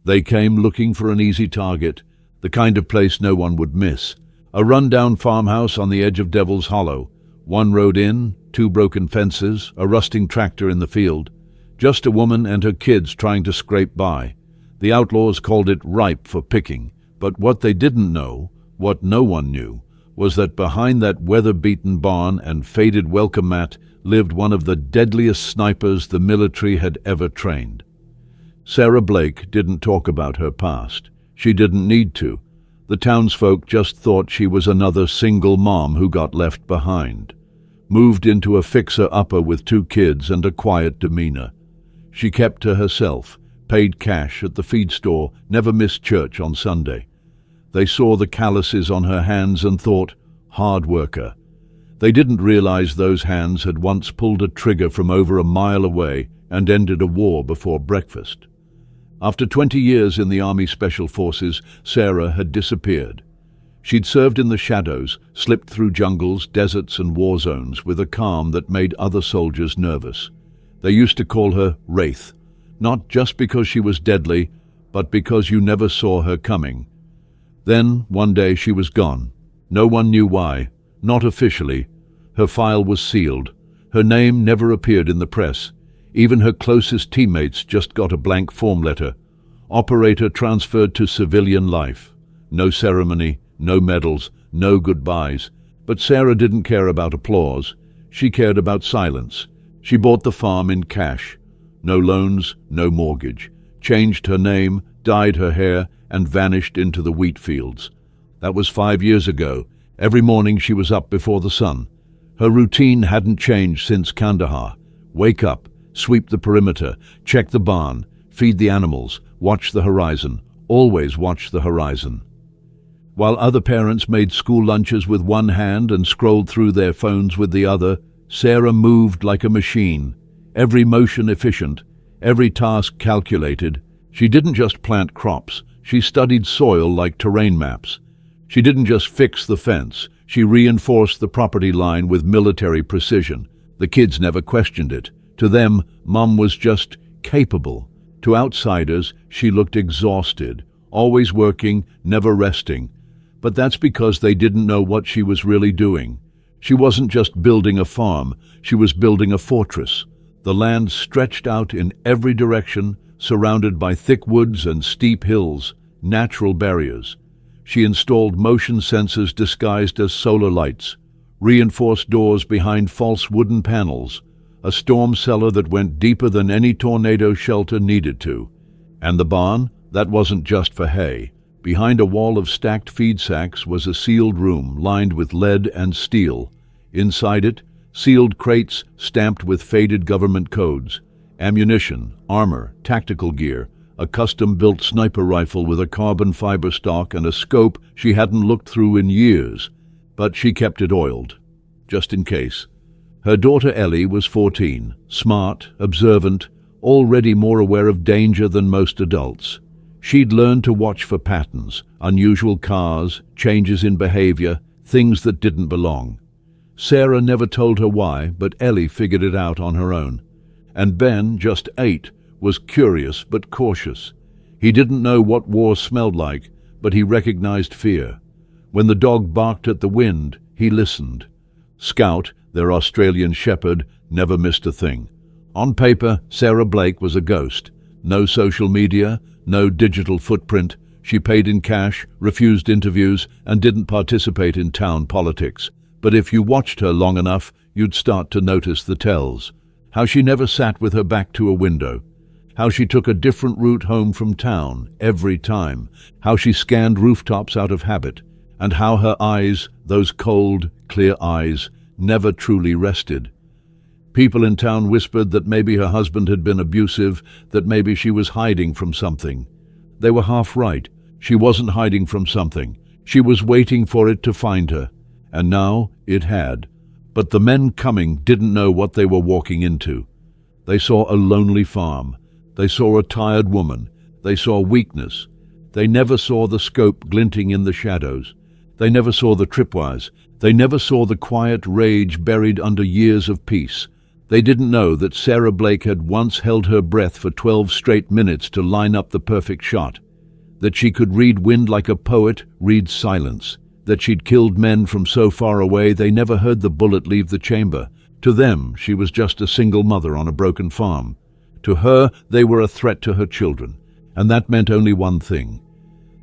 They came looking for an easy target, the kind of place no one would miss. A run-down farmhouse on the edge of Devil's Hollow. One road in, two broken fences, a rusting tractor in the field. Just a woman and her kids trying to scrape by. The outlaws called it ripe for picking, but what they didn't know, what no one knew, was that behind that weather-beaten barn and faded welcome mat lived one of the deadliest snipers the military had ever trained. Sarah Blake didn't talk about her past. She didn't need to. The townsfolk just thought she was another single mom who got left behind. Moved into a fixer-upper with two kids and a quiet demeanor. She kept to herself, paid cash at the feed store, never missed church on Sunday. They saw the calluses on her hands and thought, hard worker. They didn't realize those hands had once pulled a trigger from over a mile away and ended a war before breakfast. After 20 years in the Army Special Forces, Sarah had disappeared. She'd served in the shadows, slipped through jungles, deserts and war zones with a calm that made other soldiers nervous. They used to call her Wraith, not just because she was deadly, but because you never saw her coming. Then, one day, she was gone. No one knew why, not officially. Her file was sealed. Her name never appeared in the press. Even her closest teammates just got a blank form letter. Operator transferred to civilian life. No ceremony, no medals, no goodbyes. But Sarah didn't care about applause. She cared about silence. She bought the farm in cash. No loans, no mortgage. Changed her name, dyed her hair, and vanished into the wheat fields. That was 5 years ago. Every morning she was up before the sun. Her routine hadn't changed since Kandahar. Wake up, sweep the perimeter, check the barn, feed the animals, watch the horizon. Always watch the horizon. While other parents made school lunches with one hand and scrolled through their phones with the other, Sarah moved like a machine. Every motion efficient, every task calculated. She didn't just plant crops. She studied soil like terrain maps. She didn't just fix the fence. She reinforced the property line with military precision. The kids never questioned it. To them, Mom was just capable. To outsiders, she looked exhausted, always working, never resting. But that's because they didn't know what she was really doing. She wasn't just building a farm, she was building a fortress. The land stretched out in every direction, surrounded by thick woods and steep hills, natural barriers. She installed motion sensors disguised as solar lights, reinforced doors behind false wooden panels, a storm cellar that went deeper than any tornado shelter needed to. And the barn? That wasn't just for hay. Behind a wall of stacked feed sacks was a sealed room lined with lead and steel. Inside it, sealed crates stamped with faded government codes, ammunition, armor, tactical gear, a custom-built sniper rifle with a carbon fiber stock and a scope she hadn't looked through in years. But she kept it oiled, just in case. Her daughter Ellie was 14, smart, observant, already more aware of danger than most adults. She'd learned to watch for patterns, unusual cars, changes in behavior, things that didn't belong. Sarah never told her why, but Ellie figured it out on her own. And Ben, just 8, was curious but cautious. He didn't know what war smelled like, but he recognized fear. When the dog barked at the wind, he listened. Scout, their Australian shepherd, never missed a thing. On paper, Sarah Blake was a ghost. No social media, no digital footprint. She paid in cash, refused interviews, and didn't participate in town politics. But if you watched her long enough, you'd start to notice the tells. How she never sat with her back to a window. How she took a different route home from town every time. How she scanned rooftops out of habit. And how her eyes, those cold, clear eyes, never truly rested. People in town whispered that maybe her husband had been abusive, that maybe she was hiding from something. They were half right. She wasn't hiding from something. She was waiting for it to find her. And now it had. But the men coming didn't know what they were walking into. They saw a lonely farm. They saw a tired woman. They saw weakness. They never saw the scope glinting in the shadows. They never saw the tripwires. They never saw the quiet rage buried under years of peace. They didn't know that Sarah Blake had once held her breath for 12 straight minutes to line up the perfect shot, that she could read wind like a poet reads silence, that she'd killed men from so far away they never heard the bullet leave the chamber. To them, she was just a single mother on a broken farm. To her, they were a threat to her children, and that meant only one thing.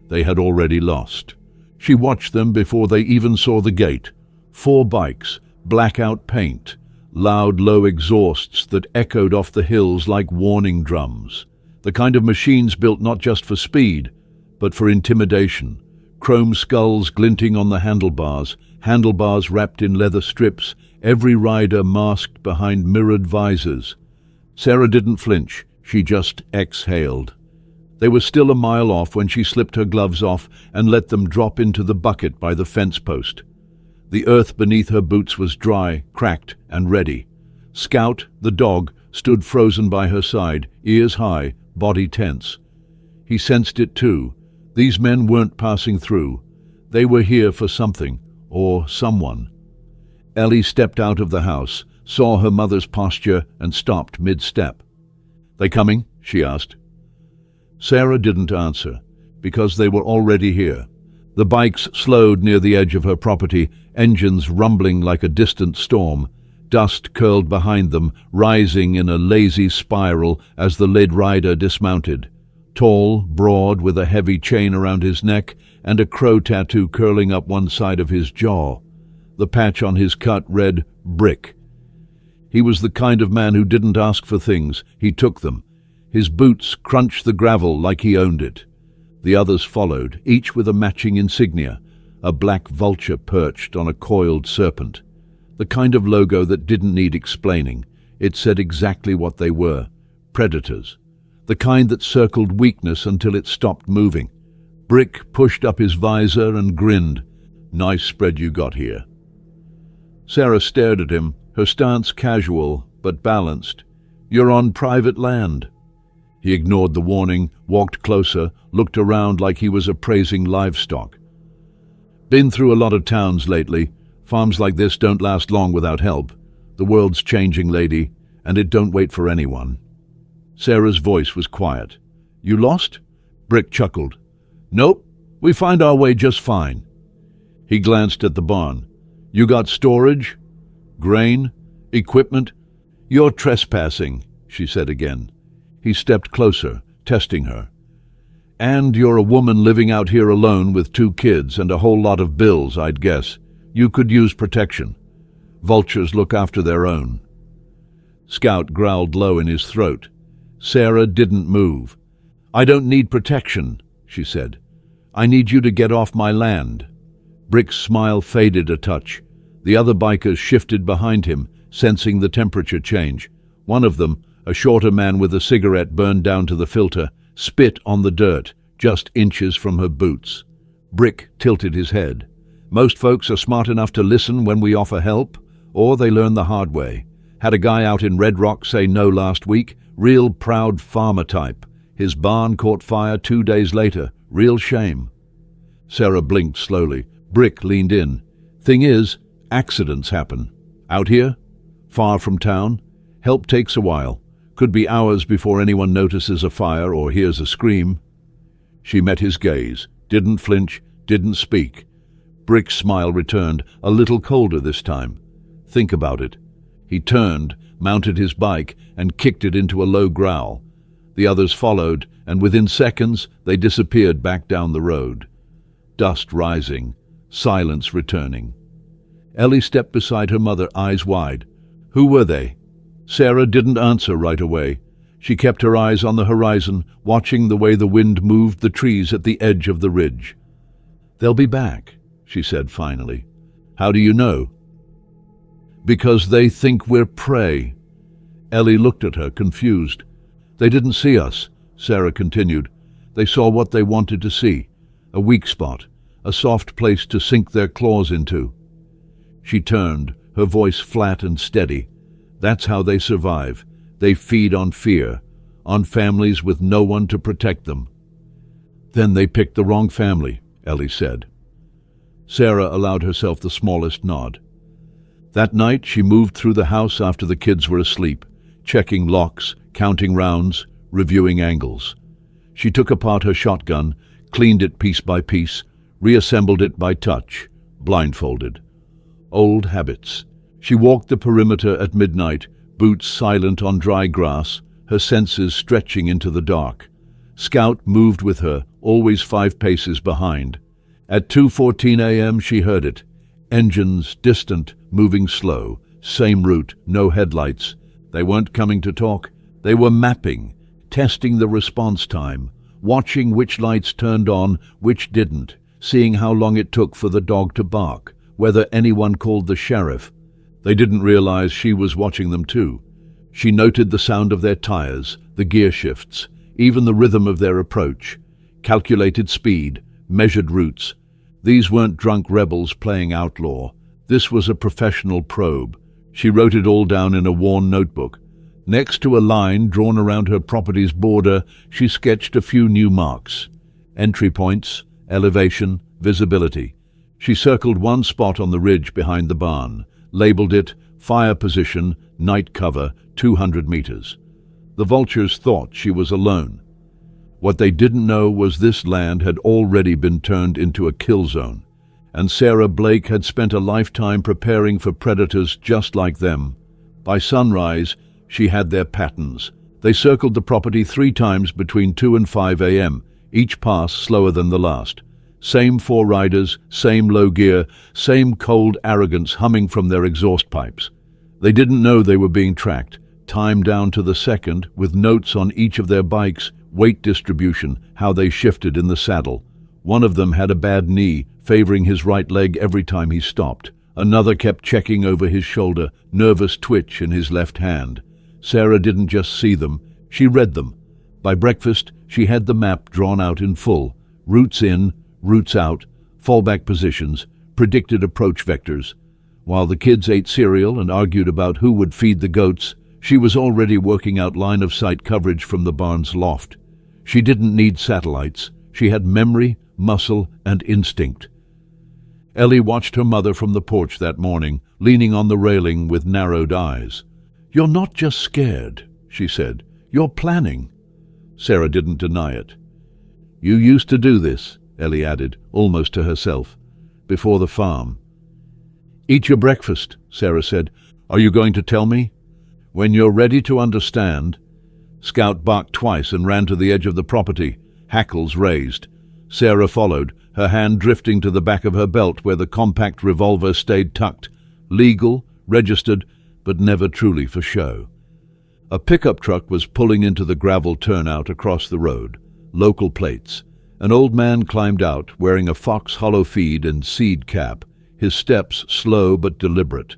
They had already lost. She watched them before they even saw the gate. 4 bikes, blackout paint, loud, low exhausts that echoed off the hills like warning drums. The kind of machines built not just for speed, but for intimidation. Chrome skulls glinting on the handlebars wrapped in leather strips, every rider masked behind mirrored visors. Sarah didn't flinch, she just exhaled. They were still a mile off when she slipped her gloves off and let them drop into the bucket by the fence post. The earth beneath her boots was dry, cracked, and ready. Scout, the dog, stood frozen by her side, ears high, body tense. He sensed it too. These men weren't passing through. They were here for something, or someone. Ellie stepped out of the house, saw her mother's posture, and stopped mid-step. "They coming?" she asked. Sarah didn't answer, because they were already here. The bikes slowed near the edge of her property, engines rumbling like a distant storm. Dust curled behind them, rising in a lazy spiral as the lead rider dismounted. Tall, broad, with a heavy chain around his neck and a crow tattoo curling up one side of his jaw. The patch on his cut read, "Brick." He was the kind of man who didn't ask for things, he took them. His boots crunched the gravel like he owned it. The others followed, each with a matching insignia, a black vulture perched on a coiled serpent. The kind of logo that didn't need explaining. It said exactly what they were, predators. The kind that circled weakness until it stopped moving. Brick pushed up his visor and grinned. "Nice spread you got here." Sarah stared at him, her stance casual but balanced. "You're on private land." He ignored the warning, walked closer, looked around like he was appraising livestock. "Been through a lot of towns lately. Farms like this don't last long without help. The world's changing, lady, and it don't wait for anyone." Sarah's voice was quiet. "You lost?" Brick chuckled. "Nope, we find our way just fine." He glanced at the barn. "You got storage? Grain? Equipment?" "You're trespassing," she said again. He stepped closer, testing her. "And you're a woman living out here alone with 2 kids and a whole lot of bills, I'd guess. You could use protection. Vultures look after their own." Scout growled low in his throat. Sarah didn't move. "I don't need protection," she said. "I need you to get off my land." Brick's smile faded a touch. The other bikers shifted behind him, sensing the temperature change. One of them, a shorter man with a cigarette burned down to the filter, spit on the dirt, just inches from her boots. Brick tilted his head. "Most folks are smart enough to listen when we offer help, or they learn the hard way. Had a guy out in Red Rock say no last week, real proud farmer type. His barn caught fire 2 days later. Real shame." Sarah blinked slowly. Brick leaned in. "Thing is, accidents happen. Out here? Far from town? Help takes a while. Could be hours before anyone notices a fire or hears a scream." She met his gaze, didn't flinch, didn't speak. Brick's smile returned, a little colder this time. "Think about it." He turned, mounted his bike, and kicked it into a low growl. The others followed, and within seconds they disappeared back down the road. Dust rising, silence returning. Ellie stepped beside her mother, eyes wide. "Who were they?" Sarah didn't answer right away. She kept her eyes on the horizon, watching the way the wind moved the trees at the edge of the ridge. "They'll be back," she said finally. "How do you know?" "Because they think we're prey." Ellie looked at her, confused. "They didn't see us," Sarah continued. "They saw what they wanted to see. A weak spot, a soft place to sink their claws into." She turned, her voice flat and steady. "That's how they survive. They feed on fear, on families with no one to protect them." "Then they picked the wrong family," Ellie said. Sarah allowed herself the smallest nod. That night she moved through the house after the kids were asleep, checking locks, counting rounds, reviewing angles. She took apart her shotgun, cleaned it piece by piece, reassembled it by touch, blindfolded. Old habits. She walked the perimeter at midnight, boots silent on dry grass, her senses stretching into the dark. Scout moved with her, always 5 paces behind. At 2:14 a.m. she heard it. Engines, distant, moving slow. Same route, no headlights. They weren't coming to talk. They were mapping, testing the response time, watching which lights turned on, which didn't, seeing how long it took for the dog to bark, whether anyone called the sheriff. They didn't realize she was watching them too. She noted the sound of their tires, the gear shifts, even the rhythm of their approach, calculated speed, measured routes. These weren't drunk rebels playing outlaw. This was a professional probe. She wrote it all down in a worn notebook. Next to a line drawn around her property's border, she sketched a few new marks. Entry points, elevation, visibility. She circled one spot on the ridge behind the barn, labeled it fire position, night cover, 200 meters. The vultures thought she was alone. What they didn't know was this land had already been turned into a kill zone, and Sarah Blake had spent a lifetime preparing for predators just like them. By sunrise, she had their patterns. They circled the property 3 times between 2 and 5 a.m., each pass slower than the last. Same 4 riders, same low gear, same cold arrogance humming from their exhaust pipes. They didn't know they were being tracked, timed down to the second, with notes on each of their bikes, weight distribution, how they shifted in the saddle. One of them had a bad knee, favoring his right leg every time he stopped. Another kept checking over his shoulder, nervous twitch in his left hand. Sarah didn't just see them, she read them. By breakfast, she had the map drawn out in full. Routes in, routes out, fallback positions, predicted approach vectors. While the kids ate cereal and argued about who would feed the goats, she was already working out line-of-sight coverage from the barn's loft. She didn't need satellites. She had memory, muscle, and instinct. Ellie watched her mother from the porch that morning, leaning on the railing with narrowed eyes. "You're not just scared," she said. "You're planning." Sarah didn't deny it. "You used to do this," Ellie added, almost to herself, "before the farm." "Eat your breakfast," Sarah said. "Are you going to tell me?" "When you're ready to understand." Scout barked twice and ran to the edge of the property, hackles raised. Sarah followed, her hand drifting to the back of her belt where the compact revolver stayed tucked. Legal, registered, but never truly for show. A pickup truck was pulling into the gravel turnout across the road. Local plates. An old man climbed out, wearing a Fox Hollow feed and seed cap, his steps slow but deliberate.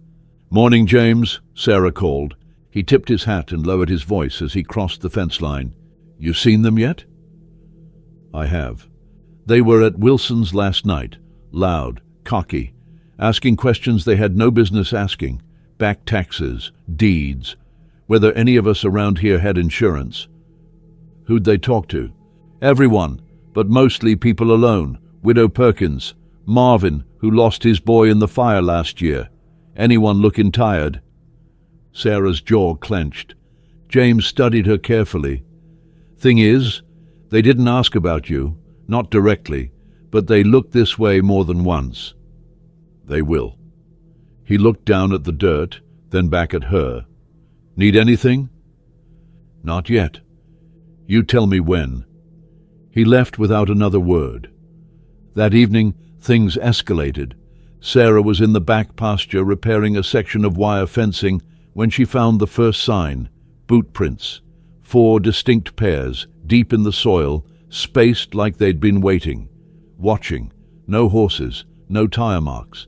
"Morning, James," Sarah called. He tipped his hat and lowered his voice as he crossed the fence line. "You seen them yet?" "I have. They were at Wilson's last night, loud, cocky, asking questions they had no business asking. Back taxes, deeds, whether any of us around here had insurance." "Who'd they talk to?" "Everyone, but mostly people alone. Widow Perkins, Marvin, who lost his boy in the fire last year. Anyone looking tired." Sarah's jaw clenched. James studied her carefully. "Thing is, they didn't ask about you, not directly, but they looked this way more than once." "They will." He looked down at the dirt, then back at her. "Need anything?" "Not yet. You tell me when." He left without another word. That evening, things escalated. Sarah was in the back pasture repairing a section of wire fencing when she found the first sign, boot prints. 4 distinct pairs, deep in the soil, spaced like they'd been waiting, watching. No horses, no tire marks.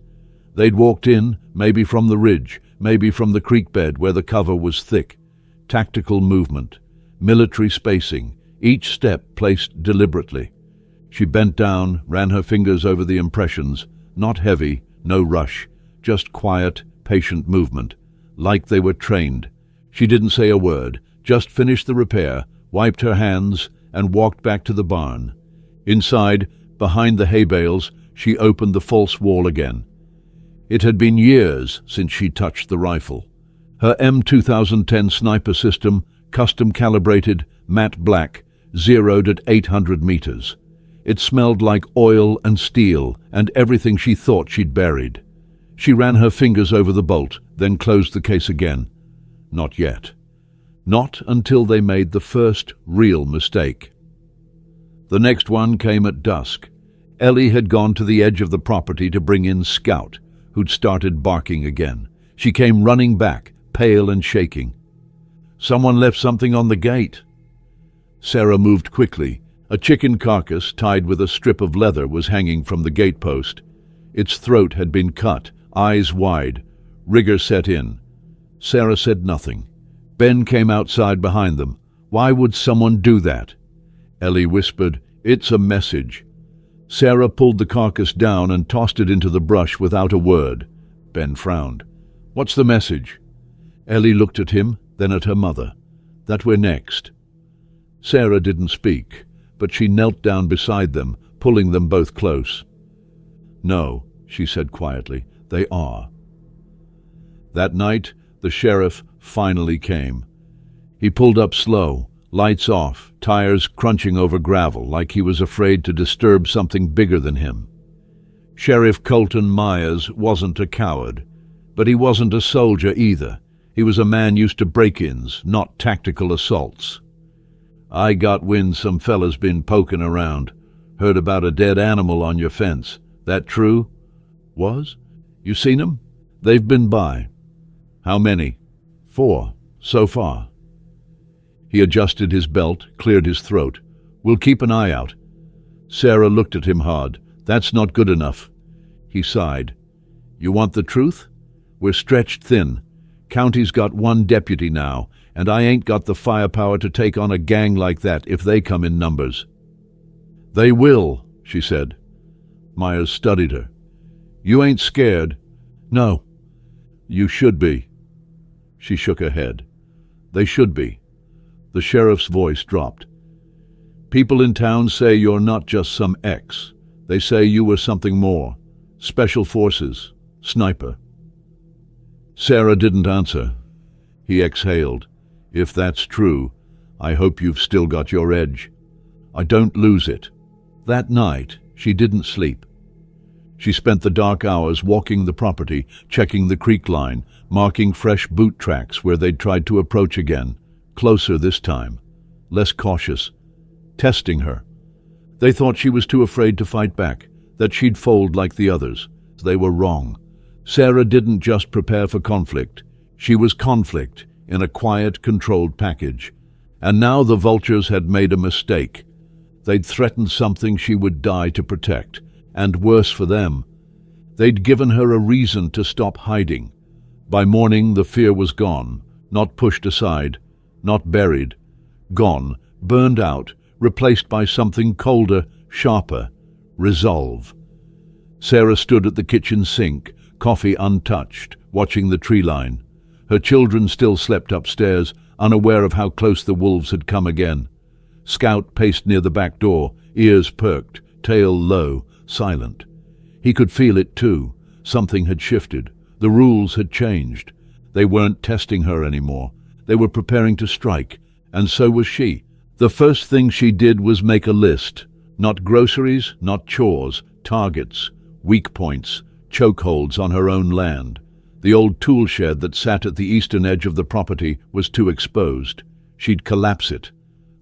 They'd walked in, maybe from the ridge, maybe from the creek bed where the cover was thick. Tactical movement, military spacing, each step placed deliberately. She bent down, ran her fingers over the impressions, not heavy, no rush, just quiet, patient movement, like they were trained. She didn't say a word, just finished the repair, wiped her hands, and walked back to the barn. Inside, behind the hay bales, she opened the false wall again. It had been years since she touched the rifle. Her M2010 sniper system, custom calibrated, matte black, zeroed at 800 meters. It smelled like oil and steel and everything she thought she'd buried. She ran her fingers over the bolt, then closed the case again. Not yet. Not until they made the first real mistake. The next one came at dusk. Ellie had gone to the edge of the property to bring in Scout, who'd started barking again. She came running back, pale and shaking. "Someone left something on the gate." Sarah moved quickly. A chicken carcass tied with a strip of leather was hanging from the gatepost. Its throat had been cut, eyes wide. Rigor set in. Sarah said nothing. Ben came outside behind them. "Why would someone do that?" Ellie whispered, "It's a message." Sarah pulled the carcass down and tossed it into the brush without a word. Ben frowned. "What's the message?" Ellie looked at him, then at her mother. "That we're next." Sarah didn't speak, but she knelt down beside them, pulling them both close. "No," she said quietly, "they are." That night, the sheriff finally came. He pulled up slow, lights off, tires crunching over gravel, like he was afraid to disturb something bigger than him. Sheriff Colton Myers wasn't a coward, but he wasn't a soldier either. He was a man used to break-ins, not tactical assaults. "I got wind some fella's been poking around. Heard about a dead animal on your fence. That true?" "Was? You seen 'em?" "They've been by." "How many?" "4, so far." He adjusted his belt, cleared his throat. "We'll keep an eye out." Sarah looked at him hard. "That's not good enough." He sighed. "You want the truth? We're stretched thin. County's got 1 deputy now, and I ain't got the firepower to take on a gang like that if they come in numbers." "They will," she said. Myers studied her. "You ain't scared?" "No." "You should be." She shook her head. "They should be." The sheriff's voice dropped. "People in town say you're not just some ex. They say you were something more. Special forces. Sniper." Sarah didn't answer. He exhaled. "If that's true, I hope you've still got your edge. I don't lose it." That night, she didn't sleep. She spent the dark hours walking the property, checking the creek line, marking fresh boot tracks where they'd tried to approach again. Closer this time. Less cautious. Testing her. They thought she was too afraid to fight back, that she'd fold like the others. They were wrong. Sarah didn't just prepare for conflict. She was conflict in a quiet, controlled package. And now the vultures had made a mistake. They'd threatened something she would die to protect. And worse for them, they'd given her a reason to stop hiding. By morning, the fear was gone, not pushed aside, not buried. Gone, burned out, replaced by something colder, sharper. Resolve. Sarah stood at the kitchen sink, coffee untouched, watching the tree line. Her children still slept upstairs, unaware of how close the wolves had come again. Scout paced near the back door, ears perked, tail low, silent. He could feel it too. Something had shifted. The rules had changed. They weren't testing her anymore. They were preparing to strike, and so was she. The first thing she did was make a list. Not groceries, not chores, targets, weak points, chokeholds on her own land. The old tool shed that sat at the eastern edge of the property was too exposed. She'd collapse it.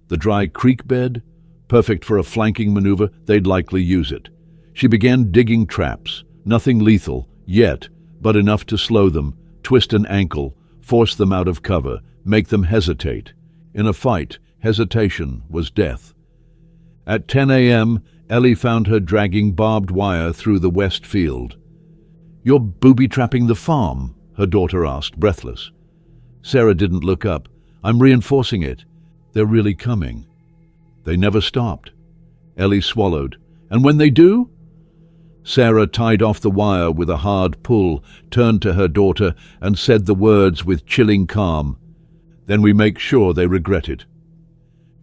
The dry creek bed? Perfect for a flanking maneuver, they'd likely use it. She began digging traps, nothing lethal, yet, but enough to slow them, twist an ankle, force them out of cover, make them hesitate. In a fight, hesitation was death. At 10 a.m., Ellie found her dragging barbed wire through the west field. "You're booby-trapping the farm?" her daughter asked, breathless. Sarah didn't look up. "I'm reinforcing it. They're really coming." "They never stopped." Ellie swallowed. "And when they do?" Sarah tied off the wire with a hard pull, turned to her daughter, and said the words with chilling calm. "Then we make sure they regret it."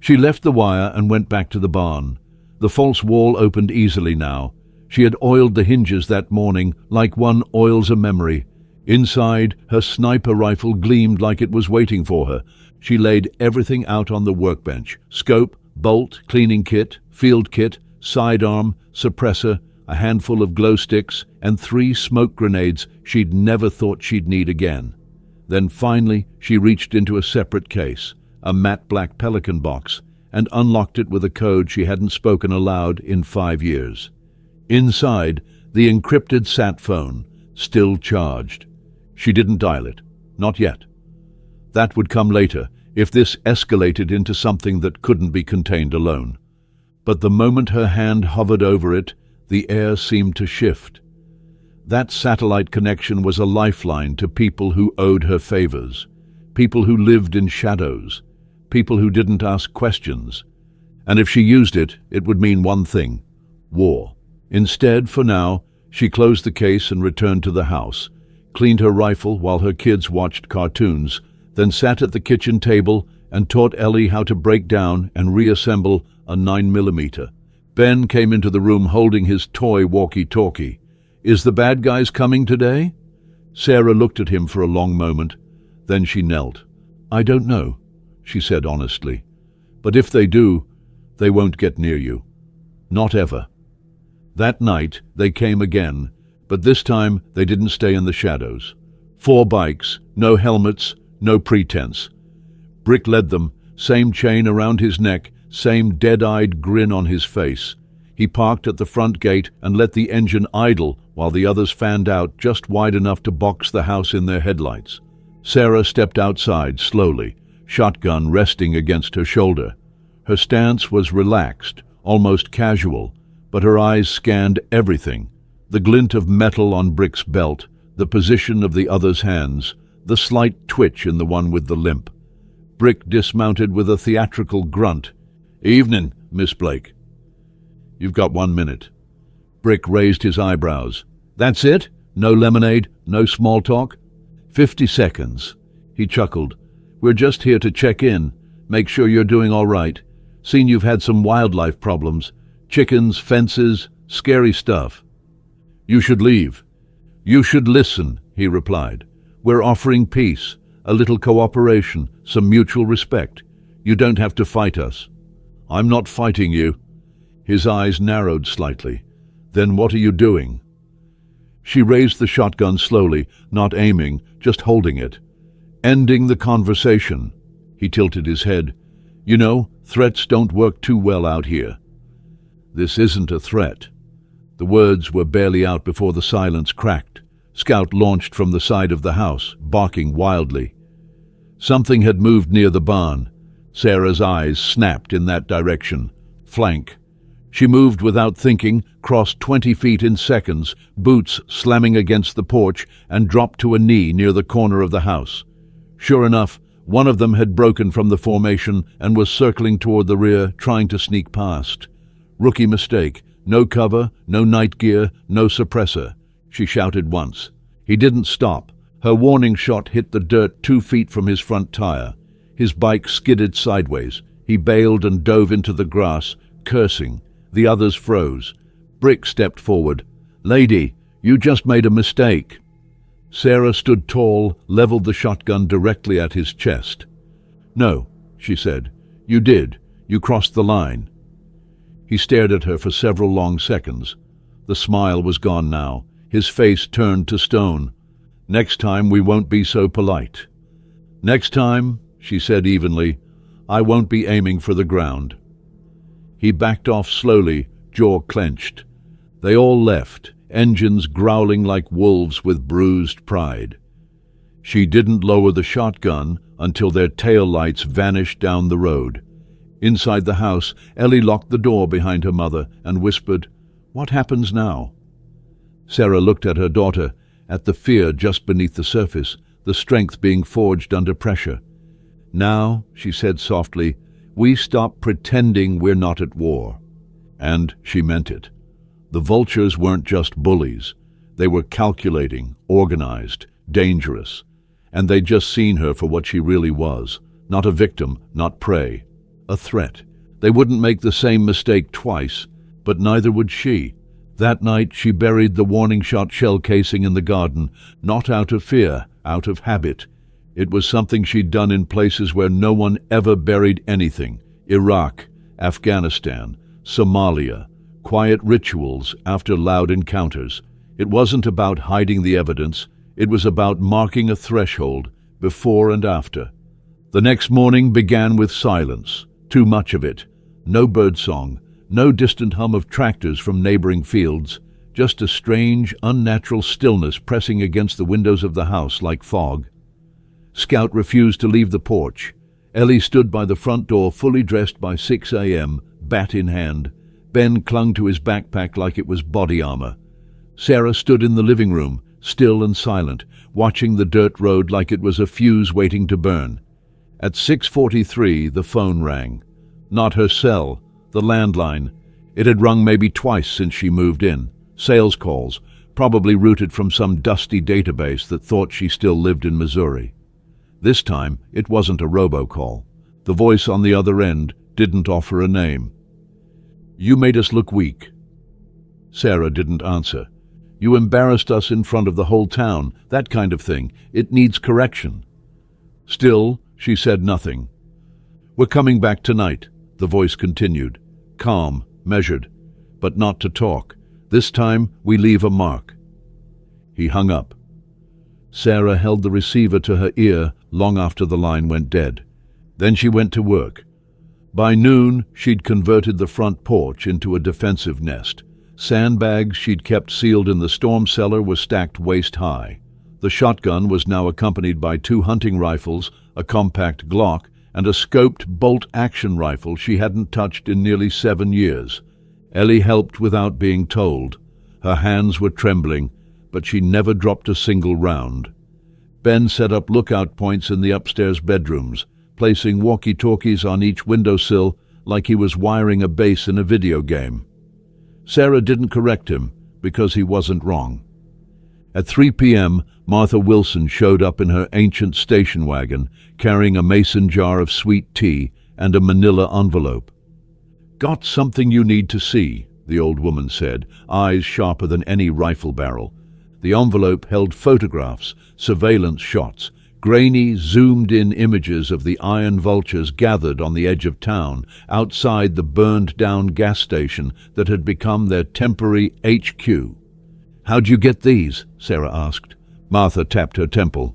She left the wire and went back to the barn. The false wall opened easily now. She had oiled the hinges that morning like one oils a memory. Inside, her sniper rifle gleamed like it was waiting for her. She laid everything out on the workbench: scope, bolt, cleaning kit, field kit, sidearm, suppressor, a handful of glow sticks, and 3 smoke grenades she'd never thought she'd need again. Then finally she reached into a separate case, a matte black Pelican box, and unlocked it with a code she hadn't spoken aloud in 5 years. Inside, the encrypted sat phone, still charged. She didn't dial it. Not yet. That would come later, if this escalated into something that couldn't be contained alone. But the moment her hand hovered over it, the air seemed to shift. That satellite connection was a lifeline to people who owed her favors, people who lived in shadows, people who didn't ask questions. And if she used it, it would mean one thing: war. Instead, for now, she closed the case and returned to the house, cleaned her rifle while her kids watched cartoons, then sat at the kitchen table and taught Ellie how to break down and reassemble a 9mm. Ben came into the room holding his toy walkie-talkie. "Is the bad guys coming today?" Sarah looked at him for a long moment. Then she knelt. "I don't know," she said honestly. "But if they do, they won't get near you. Not ever." That night they came again, but this time they didn't stay in the shadows. 4 bikes, no helmets, no pretense. Brick led them, same chain around his neck, same dead-eyed grin on his face. He parked at the front gate and let the engine idle while the others fanned out just wide enough to box the house in their headlights. Sarah stepped outside slowly, shotgun resting against her shoulder. Her stance was relaxed, almost casual, but her eyes scanned everything: the glint of metal on Brick's belt, the position of the other's hands, the slight twitch in the one with the limp. Brick dismounted with a theatrical grunt. "Evening, Miss Blake." "You've got 1 minute." Brick raised his eyebrows. "That's it? No lemonade? No small talk?" 50 seconds. He chuckled. "We're just here to check in, make sure you're doing all right. Seen you've had some wildlife problems. Chickens, fences, scary stuff." "You should leave." "You should listen," he replied. "We're offering peace, a little cooperation, some mutual respect. You don't have to fight us." "I'm not fighting you." His eyes narrowed slightly. "Then what are you doing?" She raised the shotgun slowly, not aiming, just holding it. "Ending the conversation." He tilted his head. "You know, threats don't work too well out here." "This isn't a threat." The words were barely out before the silence cracked. Scout launched from the side of the house, barking wildly. Something had moved near the barn. Sarah's eyes snapped in that direction. Flank. She moved without thinking, crossed 20 feet in seconds, boots slamming against the porch, and dropped to a knee near the corner of the house. Sure enough, one of them had broken from the formation and was circling toward the rear, trying to sneak past. Rookie mistake. No cover, no night gear, no suppressor. She shouted once. He didn't stop. Her warning shot hit the dirt 2 feet from his front tire. His bike skidded sideways. He bailed and dove into the grass, cursing. The others froze. Brick stepped forward. "Lady, you just made a mistake." Sarah stood tall, leveled the shotgun directly at his chest. "No," she said. "You did. You crossed the line." He stared at her for several long seconds. The smile was gone now. His face turned to stone. "Next time we won't be so polite." "Next time," she said evenly, "I won't be aiming for the ground." He backed off slowly, jaw clenched. They all left, engines growling like wolves with bruised pride. She didn't lower the shotgun until their tail lights vanished down the road. Inside the house, Ellie locked the door behind her mother and whispered, "What happens now?" Sarah looked at her daughter, at the fear just beneath the surface, the strength being forged under pressure. "Now," she said softly, "we stop pretending we're not at war." And she meant it. The vultures weren't just bullies. They were calculating, organized, dangerous. And they'd just seen her for what she really was. Not a victim, not prey. A threat. They wouldn't make the same mistake twice, but neither would she. That night she buried the warning shot shell casing in the garden, not out of fear, out of habit. It was something she'd done in places where no one ever buried anything. Iraq, Afghanistan, Somalia. Quiet rituals after loud encounters. It wasn't about hiding the evidence. It was about marking a threshold, before and after. The next morning began with silence, too much of it. No birdsong, no distant hum of tractors from neighboring fields, just a strange, unnatural stillness pressing against the windows of the house like fog. Scout refused to leave the porch. Ellie stood by the front door fully dressed by 6 a.m., bat in hand. Ben clung to his backpack like it was body armor. Sarah stood in the living room, still and silent, watching the dirt road like it was a fuse waiting to burn. At 6:43, the phone rang. Not her cell, the landline. It had rung maybe twice since she moved in. Sales calls, probably routed from some dusty database that thought she still lived in Missouri. This time, it wasn't a robocall. The voice on the other end didn't offer a name. "You made us look weak." Sarah didn't answer. "You embarrassed us in front of the whole town, that kind of thing. It needs correction." Still, she said nothing. "We're coming back tonight," the voice continued. Calm, measured, but not to talk. "This time, we leave a mark." He hung up. Sarah held the receiver to her ear long after the line went dead. Then she went to work. By noon, she'd converted the front porch into a defensive nest. Sandbags she'd kept sealed in the storm cellar were stacked waist-high. The shotgun was now accompanied by 2 hunting rifles, a compact Glock, and a scoped bolt-action rifle she hadn't touched in nearly 7 years. Ellie helped without being told. Her hands were trembling, but she never dropped a single round. Ben set up lookout points in the upstairs bedrooms, placing walkie-talkies on each windowsill like he was wiring a base in a video game. Sarah didn't correct him because he wasn't wrong. At 3 p.m., Martha Wilson showed up in her ancient station wagon, carrying a mason jar of sweet tea and a manila envelope. "Got something you need to see," the old woman said, eyes sharper than any rifle barrel. The envelope held photographs, surveillance shots, grainy, zoomed-in images of the iron vultures gathered on the edge of town, outside the burned-down gas station that had become their temporary HQ. "How'd you get these?" Sarah asked. Martha tapped her temple.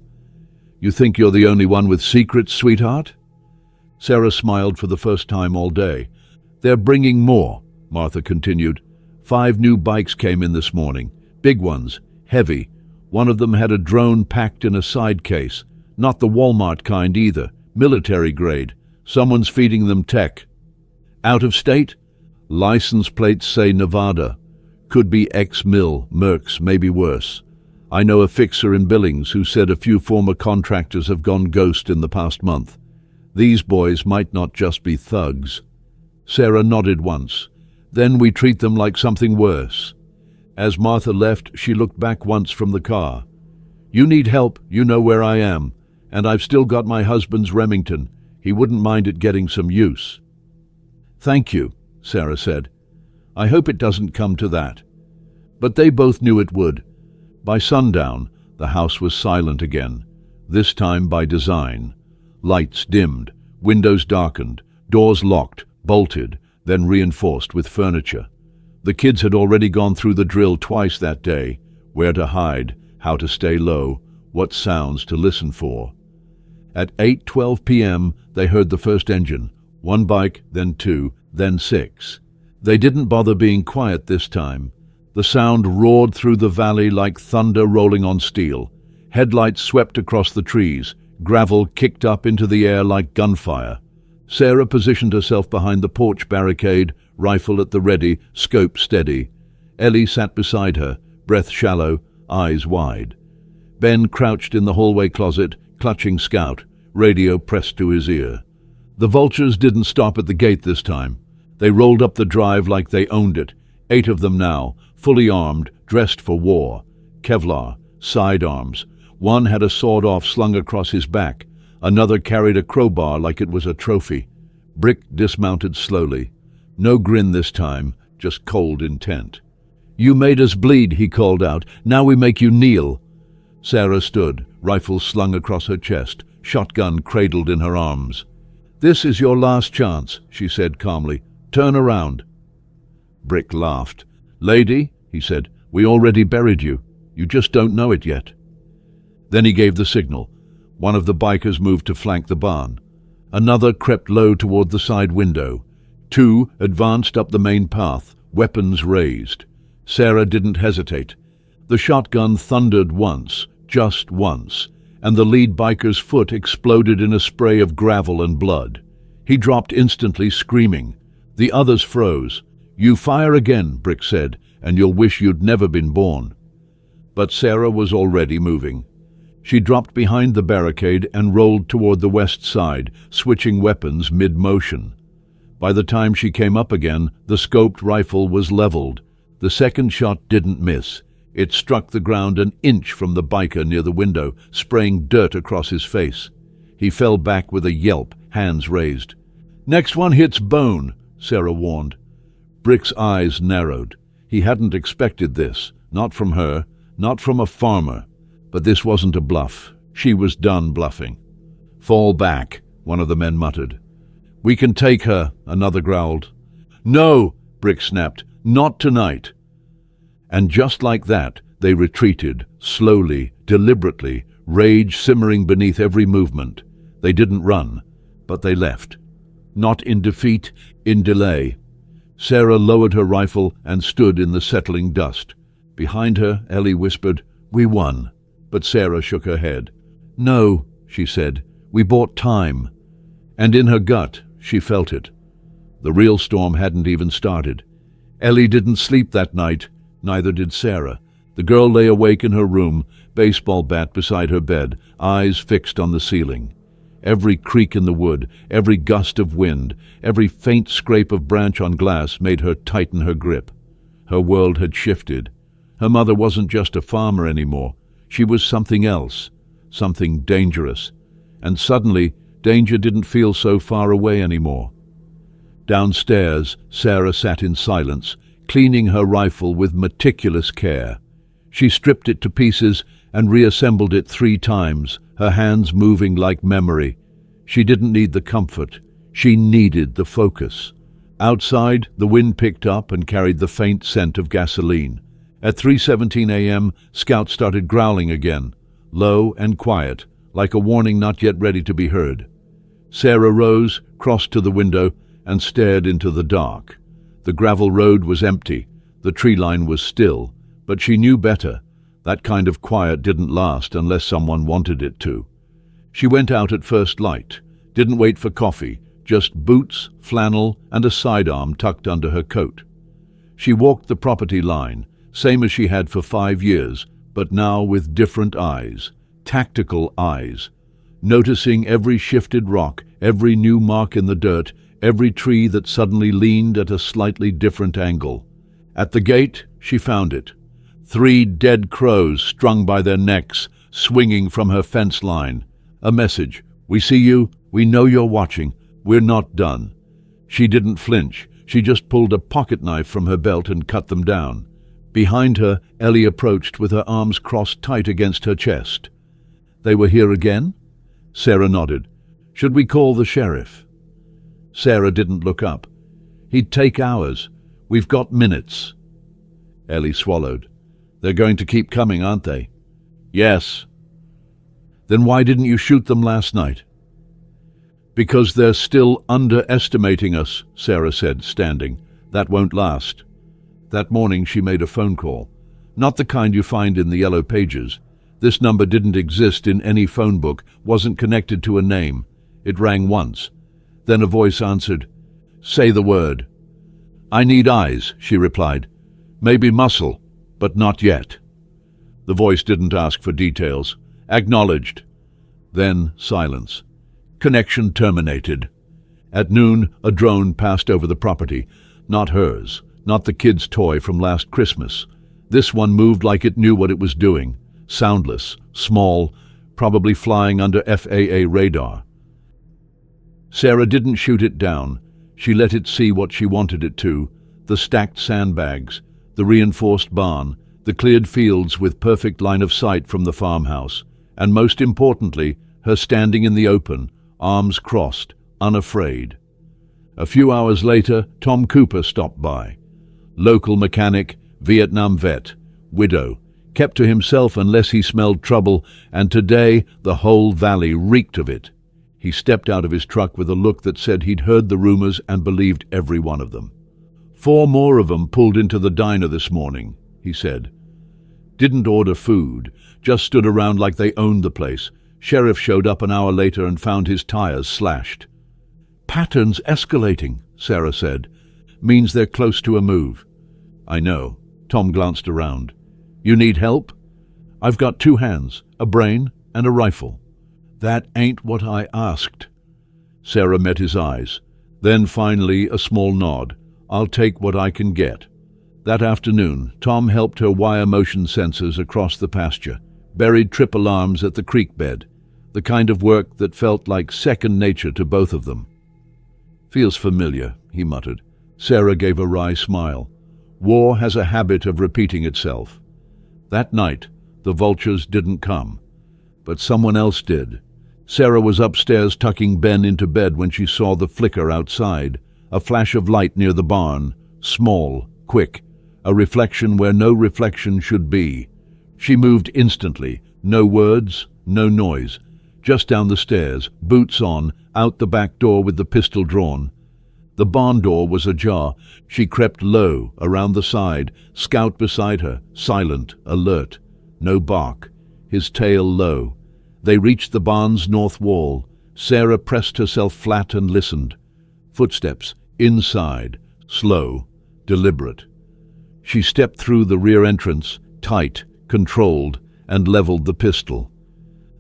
"You think you're the only one with secrets, sweetheart?" Sarah smiled for the first time all day. "They're bringing more," Martha continued. 5 new bikes came in this morning. Big ones, heavy. One of them had a drone packed in a side case. Not the Walmart kind either, military grade. Someone's feeding them tech. "Out of state?" "License plates say Nevada. Could be ex-mill, Mercs, maybe worse. I know a fixer in Billings who said a few former contractors have gone ghost in the past month. These boys might not just be thugs." Sarah nodded once. "Then we treat them like something worse." As Martha left, she looked back once from the car. "You need help, you know where I am. And I've still got my husband's Remington. He wouldn't mind it getting some use." "Thank you," Sarah said. "I hope it doesn't come to that." But they both knew it would. By sundown, the house was silent again, this time by design. Lights dimmed, windows darkened, doors locked, bolted, then reinforced with furniture. The kids had already gone through the drill twice that day: where to hide, how to stay low, what sounds to listen for. At 8:12 p.m., they heard the first engine. 1 bike, then 2, then 6. They didn't bother being quiet this time. The sound roared through the valley like thunder rolling on steel. Headlights swept across the trees. Gravel kicked up into the air like gunfire. Sarah positioned herself behind the porch barricade, rifle at the ready, scope steady. Ellie sat beside her, breath shallow, eyes wide. Ben crouched in the hallway closet, clutching Scout, radio pressed to his ear. The vultures didn't stop at the gate this time. They rolled up the drive like they owned it. 8 of them now, fully armed, dressed for war. Kevlar, sidearms. One had a sawed-off slung across his back. Another carried a crowbar like it was a trophy. Brick dismounted slowly. No grin this time, just cold intent. "You made us bleed," he called out. "Now we make you kneel." Sarah stood, rifle slung across her chest, shotgun cradled in her arms. "This is your last chance," she said calmly. "Turn around." Brick laughed. "Lady," he said, "we already buried you. You just don't know it yet." Then he gave the signal. One of the bikers moved to flank the barn. Another crept low toward the side window. Two advanced up the main path, weapons raised. Sarah didn't hesitate. The shotgun thundered once, just once, and the lead biker's foot exploded in a spray of gravel and blood. He dropped instantly, screaming. The others froze. "You fire again," Brick said, "and you'll wish you'd never been born." But Sarah was already moving. She dropped behind the barricade and rolled toward the west side, switching weapons mid-motion. By the time she came up again, the scoped rifle was leveled. The second shot didn't miss. It struck the ground an inch from the biker near the window, spraying dirt across his face. He fell back with a yelp, hands raised. "Next one hits bone," Sarah warned. Brick's eyes narrowed. He hadn't expected this, not from her, not from a farmer. But this wasn't a bluff. She was done bluffing. "Fall back," one of the men muttered. "We can take her," another growled. "No," Brick snapped, "not tonight." And just like that, they retreated, slowly, deliberately, rage simmering beneath every movement. They didn't run, but they left. Not in defeat, in delay. Sarah lowered her rifle and stood in the settling dust. Behind her, Ellie whispered, "We won." But Sarah shook her head. "No," she said, "we bought time." And in her gut, she felt it. The real storm hadn't even started. Ellie didn't sleep that night, neither did Sarah. The girl lay awake in her room, baseball bat beside her bed, eyes fixed on the ceiling. Every creak in the wood, every gust of wind, every faint scrape of branch on glass made her tighten her grip. Her world had shifted. Her mother wasn't just a farmer anymore. She was something else, something dangerous. And suddenly, danger didn't feel so far away anymore. Downstairs, Sarah sat in silence, cleaning her rifle with meticulous care. She stripped it to pieces and reassembled it 3 times, her hands moving like memory. She didn't need the comfort. She needed the focus. Outside, the wind picked up and carried the faint scent of gasoline. At 3:17 a.m., Scout started growling again, low and quiet, like a warning not yet ready to be heard. Sarah rose, crossed to the window, and stared into the dark. The gravel road was empty. The tree line was still. But she knew better. That kind of quiet didn't last unless someone wanted it to. She went out at first light, didn't wait for coffee, just boots, flannel, and a sidearm tucked under her coat. She walked the property line, same as she had for 5 years, but now with different eyes, tactical eyes, noticing every shifted rock, every new mark in the dirt, every tree that suddenly leaned at a slightly different angle. At the gate, she found it. 3 dead crows strung by their necks, swinging from her fence line. A message, "We see you, we know you're watching, we're not done." She didn't flinch. She just pulled a pocket knife from her belt and cut them down. Behind her, Ellie approached with her arms crossed tight against her chest. "They were here again?" Sarah nodded. "Should we call the sheriff?" Sarah didn't look up. "He'd take hours. We've got minutes." Ellie swallowed. "They're going to keep coming, aren't they?" "Yes." "Then why didn't you shoot them last night?" "Because they're still underestimating us," Sarah said, standing. "That won't last." That morning she made a phone call. Not the kind you find in the yellow pages. This number didn't exist in any phone book, wasn't connected to a name. It rang once. Then a voice answered, "Say the word." "I need eyes," she replied. "Maybe muscle, but not yet." The voice didn't ask for details. Acknowledged. Then silence. Connection terminated. At noon, a drone passed over the property. Not hers. Not the kid's toy from last Christmas. This one moved like it knew what it was doing. Soundless, small, probably flying under FAA radar. Sarah didn't shoot it down. She let it see what she wanted it to. The stacked sandbags, the reinforced barn, the cleared fields with perfect line of sight from the farmhouse, and most importantly, her standing in the open, arms crossed, unafraid. A few hours later, Tom Cooper stopped by. Local mechanic, Vietnam vet, widow, kept to himself unless he smelled trouble, and today the whole valley reeked of it. He stepped out of his truck with a look that said he'd heard the rumors and believed every one of them. 4 more of them pulled into the diner this morning, he said. Didn't order food, just stood around like they owned the place. Sheriff showed up an hour later and found his tires slashed. Patterns escalating, Sarah said. Means they're close to a move. I know. Tom glanced around. You need help? I've got 2 hands, a brain and a rifle. That ain't what I asked. Sarah met his eyes. Then finally a small nod. I'll take what I can get. That afternoon, Tom helped her wire motion sensors across the pasture, buried trip alarms at the creek bed, the kind of work that felt like second nature to both of them. Feels familiar, he muttered. Sarah gave a wry smile. War has a habit of repeating itself. That night, the vultures didn't come, but someone else did. Sarah was upstairs tucking Ben into bed when she saw the flicker outside, a flash of light near the barn, small, quick, a reflection where no reflection should be. She moved instantly, no words, no noise, just down the stairs, boots on, out the back door with the pistol drawn. The barn door was ajar. She crept low, around the side, Scout beside her, silent, alert. No bark, his tail low. They reached the barn's north wall. Sarah pressed herself flat and listened. Footsteps, inside, slow, deliberate. She stepped through the rear entrance, tight, controlled, and leveled the pistol.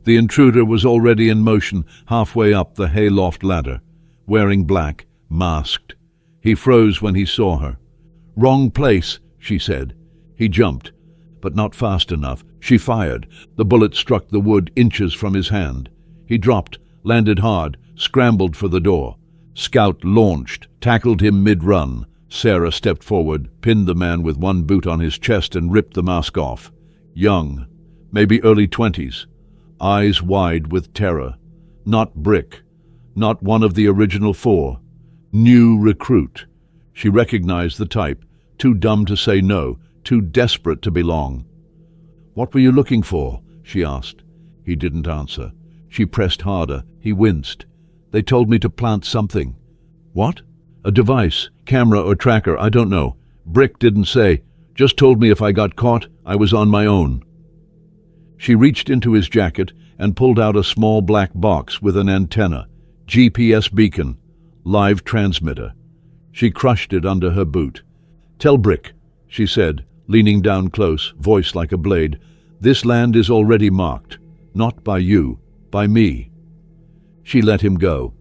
The intruder was already in motion halfway up the hayloft ladder, wearing black, masked. He froze when he saw her. Wrong place, she said. He jumped, but not fast enough. She fired. The bullet struck the wood inches from his hand. He dropped, landed hard, scrambled for the door. Scout launched, tackled him mid-run. Sarah stepped forward, pinned the man with one boot on his chest and ripped the mask off. Young, maybe early 20s, eyes wide with terror. Not Brick, not one of the original 4. New recruit. She recognized the type, too dumb to say no, too desperate to belong. What were you looking for? She asked. He didn't answer. She pressed harder. He winced. They told me to plant something. What? A device, camera or tracker, I don't know. Brick didn't say. Just told me if I got caught, I was on my own. She reached into his jacket and pulled out a small black box with an antenna, GPS beacon, live transmitter. She crushed it under her boot. Tell Brick, she said, leaning down close, voice like a blade, this land is already marked. Not by you, by me. She let him go.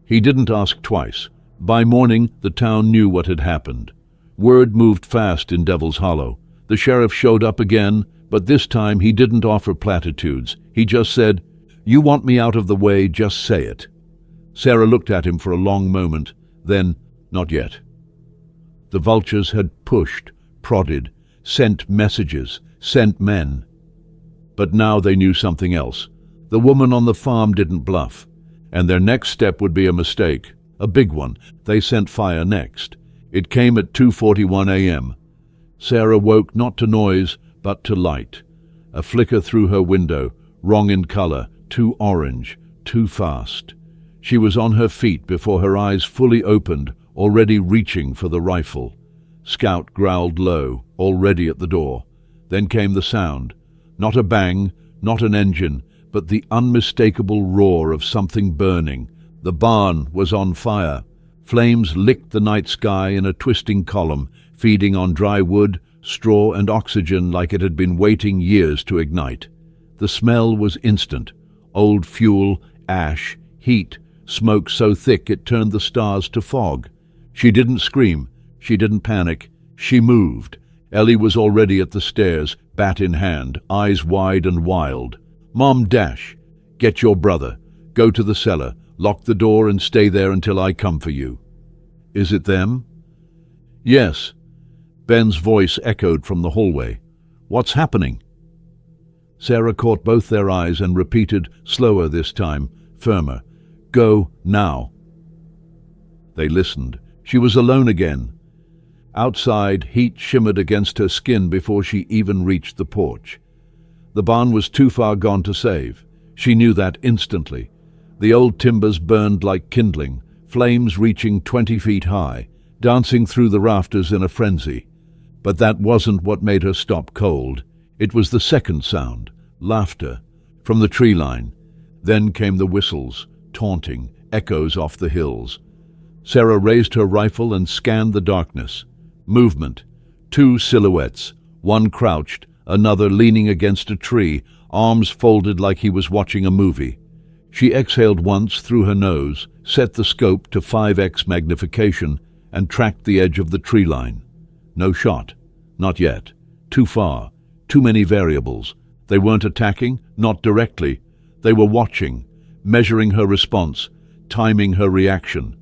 He didn't ask twice. By morning, the town knew what had happened. Word moved fast in Devil's Hollow. The sheriff showed up again, but this time he didn't offer platitudes. He just said, "You want me out of the way, just say it." Sarah looked at him for a long moment, then, not yet. The vultures had pushed, prodded, sent messages, sent men. But now they knew something else. The woman on the farm didn't bluff, and their next step would be a mistake. A big one. They sent fire next. It came at 2:41 a.m. Sarah woke not to noise, but to light. A flicker through her window, wrong in color, too orange, too fast. She was on her feet before her eyes fully opened, already reaching for the rifle. Scout growled low, already at the door. Then came the sound. Not a bang, not an engine, but the unmistakable roar of something burning. The barn was on fire. Flames licked the night sky in a twisting column, feeding on dry wood, straw and oxygen like it had been waiting years to ignite. The smell was instant. Old fuel, ash, heat, smoke so thick it turned the stars to fog. She didn't scream. She didn't panic. She moved. Ellie was already at the stairs, bat in hand, eyes wide and wild. "Mom, dash. Get your brother. Go to the cellar. Lock the door and stay there until I come for you." "Is it them?" "Yes." Ben's voice echoed from the hallway. "What's happening?" Sarah caught both their eyes and repeated, slower this time, firmer, "Go now." They listened. She was alone again. Outside, heat shimmered against her skin before she even reached the porch. The barn was too far gone to save. She knew that instantly. The old timbers burned like kindling, flames reaching 20 feet high, dancing through the rafters in a frenzy. But that wasn't what made her stop cold. It was the second sound, laughter, from the tree line. Then came the whistles, taunting, echoes off the hills. Sarah raised her rifle and scanned the darkness. Movement. 2 silhouettes, one crouched, another leaning against a tree, arms folded like he was watching a movie. She exhaled once through her nose, set the scope to 5x magnification, and tracked the edge of the tree line. No shot. Not yet. Too far. Too many variables. They weren't attacking, not directly. They were watching, measuring her response, timing her reaction.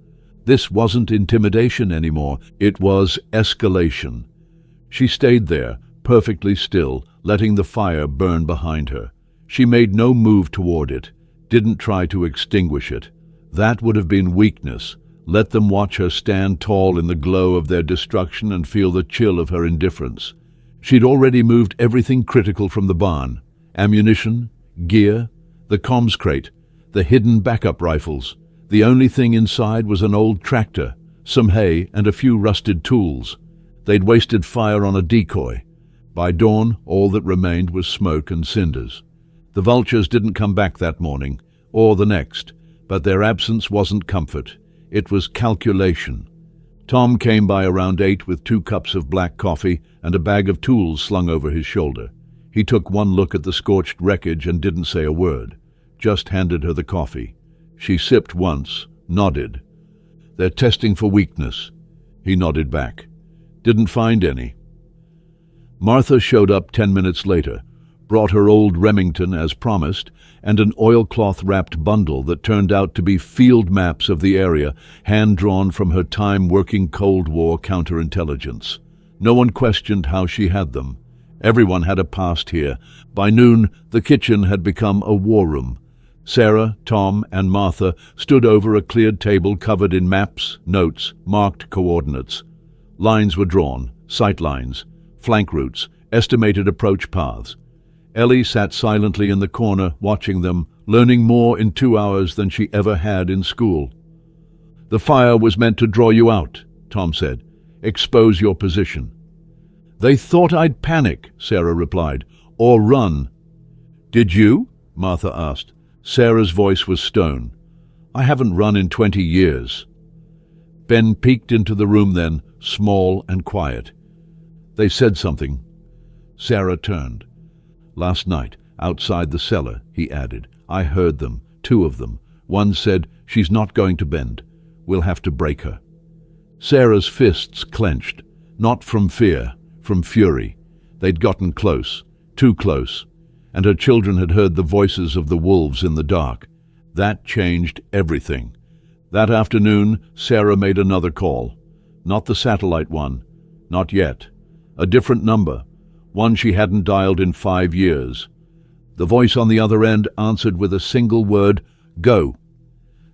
This wasn't intimidation anymore. It was escalation. She stayed there, perfectly still, letting the fire burn behind her. She made no move toward it, didn't try to extinguish it. That would have been weakness. Let them watch her stand tall in the glow of their destruction and feel the chill of her indifference. She'd already moved everything critical from the barn. Ammunition, gear, the comms crate, the hidden backup rifles. The only thing inside was an old tractor, some hay, and a few rusted tools. They'd wasted fire on a decoy. By dawn, all that remained was smoke and cinders. The vultures didn't come back that morning, or the next, but their absence wasn't comfort. It was calculation. Tom came by around 8 with 2 cups of black coffee and a bag of tools slung over his shoulder. He took one look at the scorched wreckage and didn't say a word, just handed her the coffee. She sipped once, nodded. "They're testing for weakness." He nodded back. "Didn't find any." Martha showed up 10 minutes later, brought her old Remington as promised, and an oilcloth-wrapped bundle that turned out to be field maps of the area, hand-drawn from her time-working Cold War counterintelligence. No one questioned how she had them. Everyone had a past here. By noon, the kitchen had become a war room. Sarah, Tom, and Martha stood over a cleared table covered in maps, notes, marked coordinates. Lines were drawn, sight lines, flank routes, estimated approach paths. Ellie sat silently in the corner, watching them, learning more in 2 hours than she ever had in school. "The fire was meant to draw you out," Tom said. "Expose your position." "They thought I'd panic," Sarah replied, "or run." "Did you?" Martha asked. Sarah's voice was stone. "I haven't run in 20 years. Ben peeked into the room then, small and quiet. They said something. Sarah turned. "Last night, outside the cellar," he added. "I heard them, 2 of them. One said, 'She's not going to bend. We'll have to break her.'" Sarah's fists clenched, not from fear, from fury. They'd gotten close, too close, and her children had heard the voices of the wolves in the dark. That changed everything. That afternoon, Sarah made another call. Not the satellite one. Not yet. A different number. One she hadn't dialed in 5 years. The voice on the other end answered with a single word, "Go."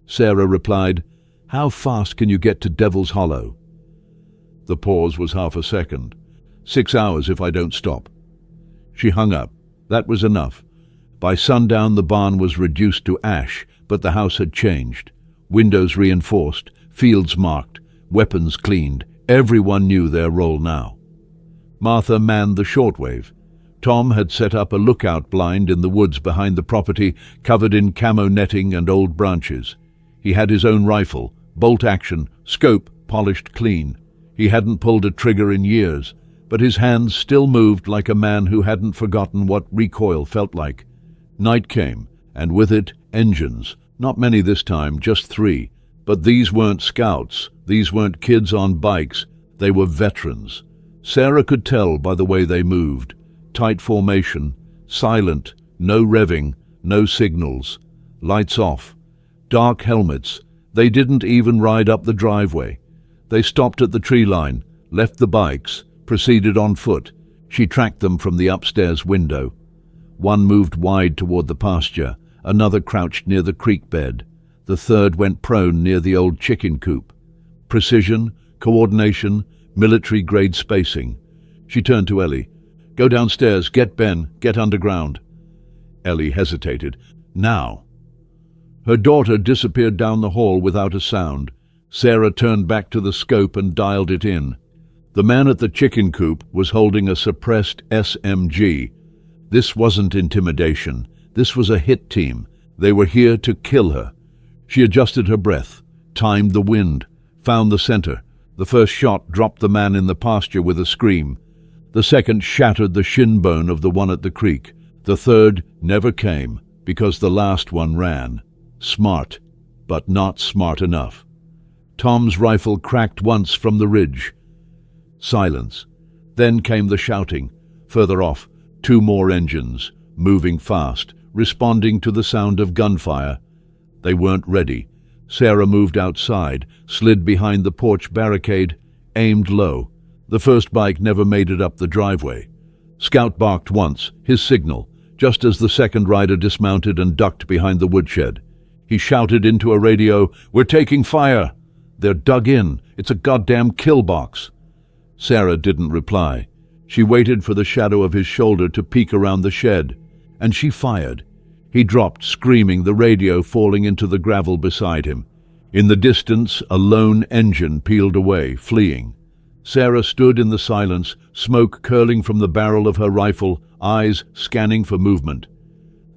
Sarah replied, "How fast can you get to Devil's Hollow?" The pause was half a second. 6 hours if I don't stop." She hung up. That was enough. By sundown the barn was reduced to ash, but the house had changed. Windows reinforced, fields marked, weapons cleaned. Everyone knew their role now. Martha manned the shortwave. Tom had set up a lookout blind in the woods behind the property, covered in camo netting and old branches. He had his own rifle, bolt action, scope polished clean. He hadn't pulled a trigger in years, but his hands still moved like a man who hadn't forgotten what recoil felt like. Night came, and with it, engines. Not many this time, just 3. But these weren't scouts. These weren't kids on bikes. They were veterans. Sarah could tell by the way they moved. Tight formation, silent, no revving, no signals. Lights off. Dark helmets. They didn't even ride up the driveway. They stopped at the tree line, left the bikes, proceeded on foot. She tracked them from the upstairs window. One moved wide toward the pasture, another crouched near the creek bed. The third went prone near the old chicken coop. Precision, coordination, military-grade spacing. She turned to Ellie. "Go downstairs, get Ben, get underground." Ellie hesitated. "Now." Her daughter disappeared down the hall without a sound. Sarah turned back to the scope and dialed it in. The man at the chicken coop was holding a suppressed SMG. This wasn't intimidation. This was a hit team. They were here to kill her. She adjusted her breath, timed the wind, found the center. The first shot dropped the man in the pasture with a scream. The second shattered the shin bone of the one at the creek. The third never came, because the last one ran. Smart, but not smart enough. Tom's rifle cracked once from the ridge. Silence. Then came the shouting. Further off, 2 more engines, moving fast, responding to the sound of gunfire. They weren't ready. Sarah moved outside, slid behind the porch barricade, aimed low. The first bike never made it up the driveway. Scout barked once, his signal, just as the second rider dismounted and ducked behind the woodshed. He shouted into a radio, "We're taking fire!" "They're dug in. It's a goddamn kill box." Sarah didn't reply. She waited for the shadow of his shoulder to peek around the shed, and she fired. He dropped, screaming, the radio falling into the gravel beside him. In the distance, a lone engine peeled away, fleeing. Sarah stood in the silence, smoke curling from the barrel of her rifle, eyes scanning for movement.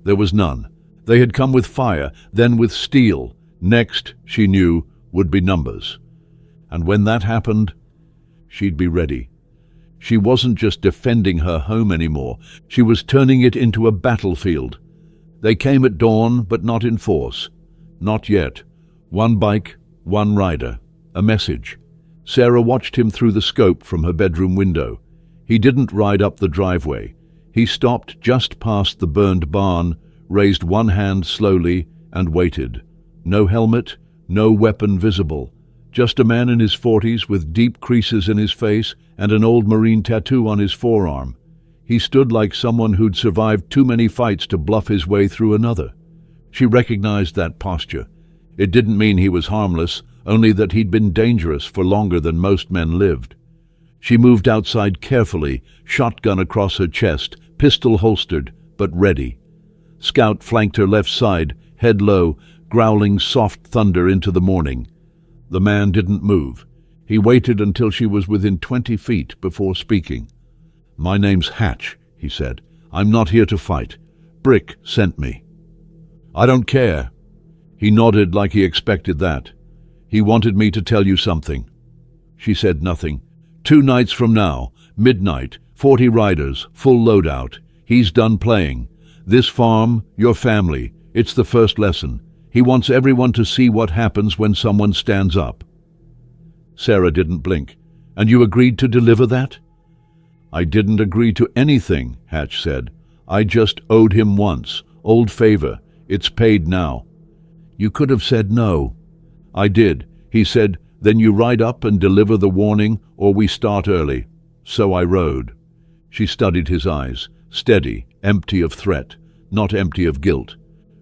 There was none. They had come with fire, then with steel. Next, she knew, would be numbers. And when that happened, she'd be ready. She wasn't just defending her home anymore. She was turning it into a battlefield. They came at dawn, but not in force. Not yet. 1 bike, 1 rider. A message. Sarah watched him through the scope from her bedroom window. He didn't ride up the driveway. He stopped just past the burned barn, raised one hand slowly, and waited. No helmet, no weapon visible. Just a man in his 40s with deep creases in his face and an old Marine tattoo on his forearm. He stood like someone who'd survived too many fights to bluff his way through another. She recognized that posture. It didn't mean he was harmless, only that he'd been dangerous for longer than most men lived. She moved outside carefully, shotgun across her chest, pistol holstered, but ready. Scout flanked her left side, head low, growling soft thunder into the morning. The man didn't move. He waited until she was within 20 feet before speaking. "My name's Hatch," he said. "I'm not here to fight. Brick sent me." "I don't care." He nodded like he expected that. "He wanted me to tell you something." She said nothing. 2 nights from now, midnight, 40 riders, full loadout. He's done playing. This farm, your family, it's the first lesson. He wants everyone to see what happens when someone stands up. Sarah didn't blink. "And you agreed to deliver that?" "I didn't agree to anything," Hatch said. "I just owed him once. Old favor. It's paid now." "You could have said no." "I did." He said, "Then you ride up and deliver the warning, or we start early." So I rode. She studied his eyes, steady, empty of threat, not empty of guilt.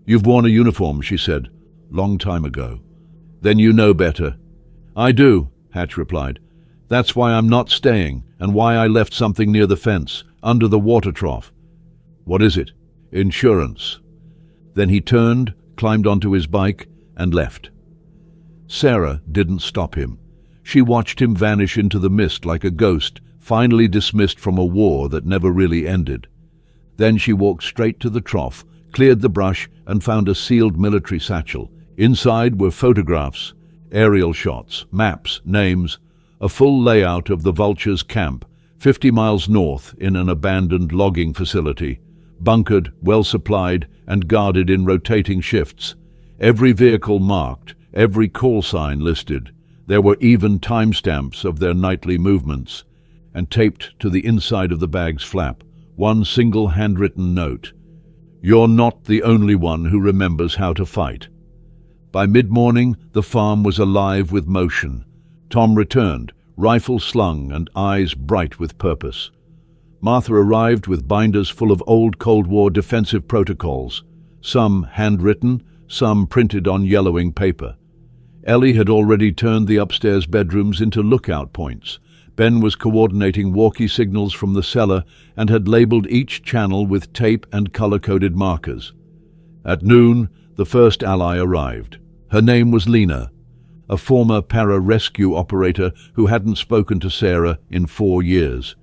"You've worn a uniform," she said. "Long time ago." "Then you know better." "I do," Hatch replied. "That's why I'm not staying, and why I left something near the fence, under the water trough." "What is it?" "Insurance." Then he turned, climbed onto his bike, and left. Sarah didn't stop him. She watched him vanish into the mist like a ghost, finally dismissed from a war that never really ended. Then she walked straight to the trough, cleared the brush, and found a sealed military satchel. Inside were photographs, aerial shots, maps, names, a full layout of the Vultures' camp, 50 miles north in an abandoned logging facility, bunkered, well-supplied, and guarded in rotating shifts. Every vehicle marked, every call sign listed. There were even timestamps of their nightly movements, and taped to the inside of the bag's flap, one single handwritten note. "You're not the only one who remembers how to fight." By mid-morning, the farm was alive with motion. Tom returned, rifle slung and eyes bright with purpose. Martha arrived with binders full of old Cold War defensive protocols, some handwritten, some printed on yellowing paper. Ellie had already turned the upstairs bedrooms into lookout points. Ben was coordinating walkie signals from the cellar and had labeled each channel with tape and color-coded markers. At noon, the first ally arrived. Her name was Lena, a former para-rescue operator who hadn't spoken to Sarah in 4 years.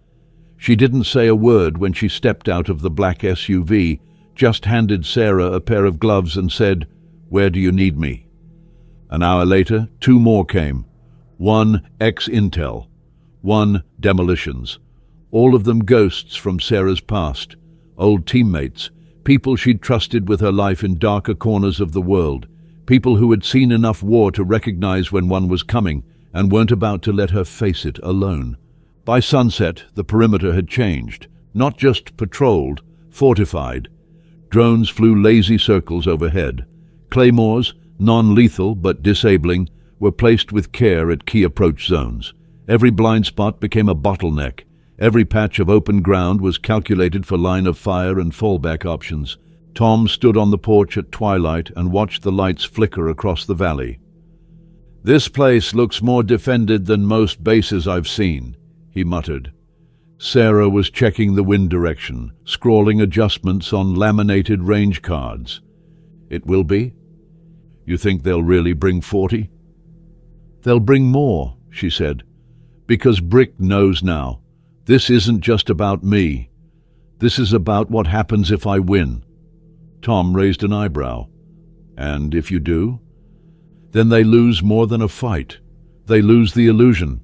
She didn't say a word when she stepped out of the black SUV, just handed Sarah a pair of gloves and said, "Where do you need me?" An hour later, 2 more came. 1 ex-Intel, 1 demolitions. All of them ghosts from Sarah's past, old teammates, people she'd trusted with her life in darker corners of the world, people who had seen enough war to recognize when one was coming and weren't about to let her face it alone. By sunset, the perimeter had changed, not just patrolled, fortified. Drones flew lazy circles overhead. Claymores, non-lethal but disabling, were placed with care at key approach zones. Every blind spot became a bottleneck. Every patch of open ground was calculated for line of fire and fallback options. Tom stood on the porch at twilight and watched the lights flicker across the valley. "This place looks more defended than most bases I've seen," he muttered. Sarah was checking the wind direction, scrawling adjustments on laminated range cards. "It will be? You think they'll really bring 40? "They'll bring more," she said, "because Brick knows now. This isn't just about me. This is about what happens if I win." Tom raised an eyebrow. "And if you do?" "Then they lose more than a fight. They lose the illusion."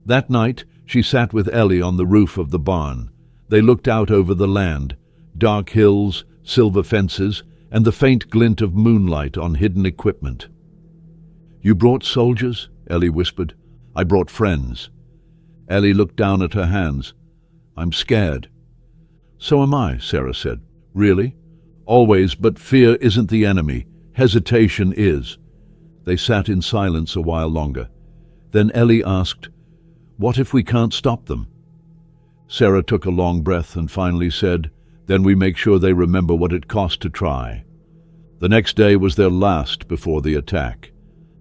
That night, she sat with Ellie on the roof of the barn. They looked out over the land, dark hills, silver fences, and the faint glint of moonlight on hidden equipment. "You brought soldiers?" Ellie whispered. "I brought friends." Ellie looked down at her hands. "I'm scared." "So am I," Sarah said. "Really?" "Always, but fear isn't the enemy. Hesitation is." They sat in silence a while longer. Then Ellie asked, "What if we can't stop them?" Sarah took a long breath and finally said, "Then we make sure they remember what it cost to try." The next day was their last before the attack.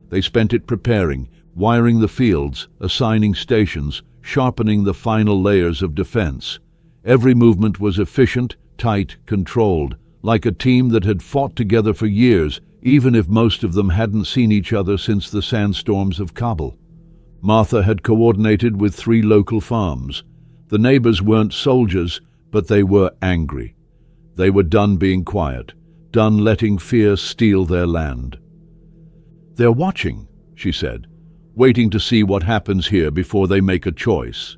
They spent it preparing, wiring the fields, assigning stations, sharpening the final layers of defense. Every movement was efficient, tight, controlled, like a team that had fought together for years, even if most of them hadn't seen each other since the sandstorms of Kabul. Martha had coordinated with 3 local farms. The neighbors weren't soldiers, but they were angry. They were done being quiet, done letting fear steal their land. "They're watching," she said, "waiting to see what happens here before they make a choice."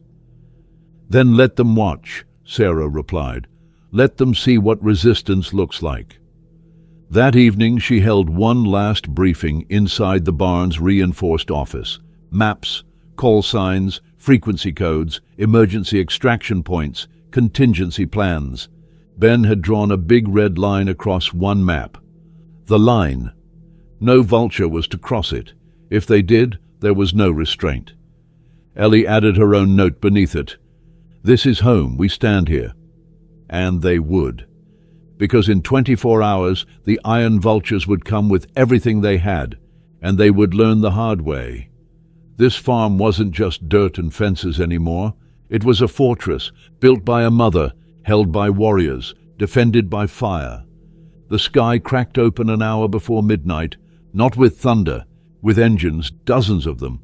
"Then let them watch," Sarah replied. "Let them see what resistance looks like." That evening she held one last briefing inside the barn's reinforced office. Maps, call signs, frequency codes, emergency extraction points, contingency plans. Ben had drawn a big red line across one map. The line. No vulture was to cross it. If they did, there was no restraint. Ellie added her own note beneath it. "This is home, we stand here." And they would. Because in 24 hours, the Iron Vultures would come with everything they had, and they would learn the hard way. This farm wasn't just dirt and fences anymore. It was a fortress, built by a mother, held by warriors, defended by fire. The sky cracked open an hour before midnight, not with thunder, with engines, dozens of them.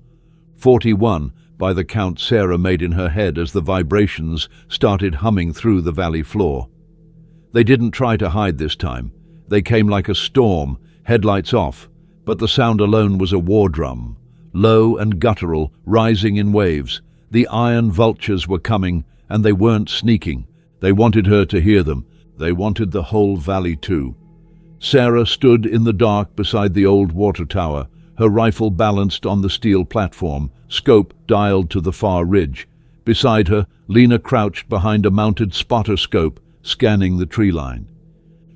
41, by the count Sarah made in her head as the vibrations started humming through the valley floor. They didn't try to hide this time. They came like a storm, headlights off, but the sound alone was a war drum. Low and guttural, rising in waves. The Iron Vultures were coming, and they weren't sneaking. They wanted her to hear them. They wanted the whole valley too. Sarah stood in the dark beside the old water tower, her rifle balanced on the steel platform, scope dialed to the far ridge. Beside her, Lena crouched behind a mounted spotter scope, scanning the tree line.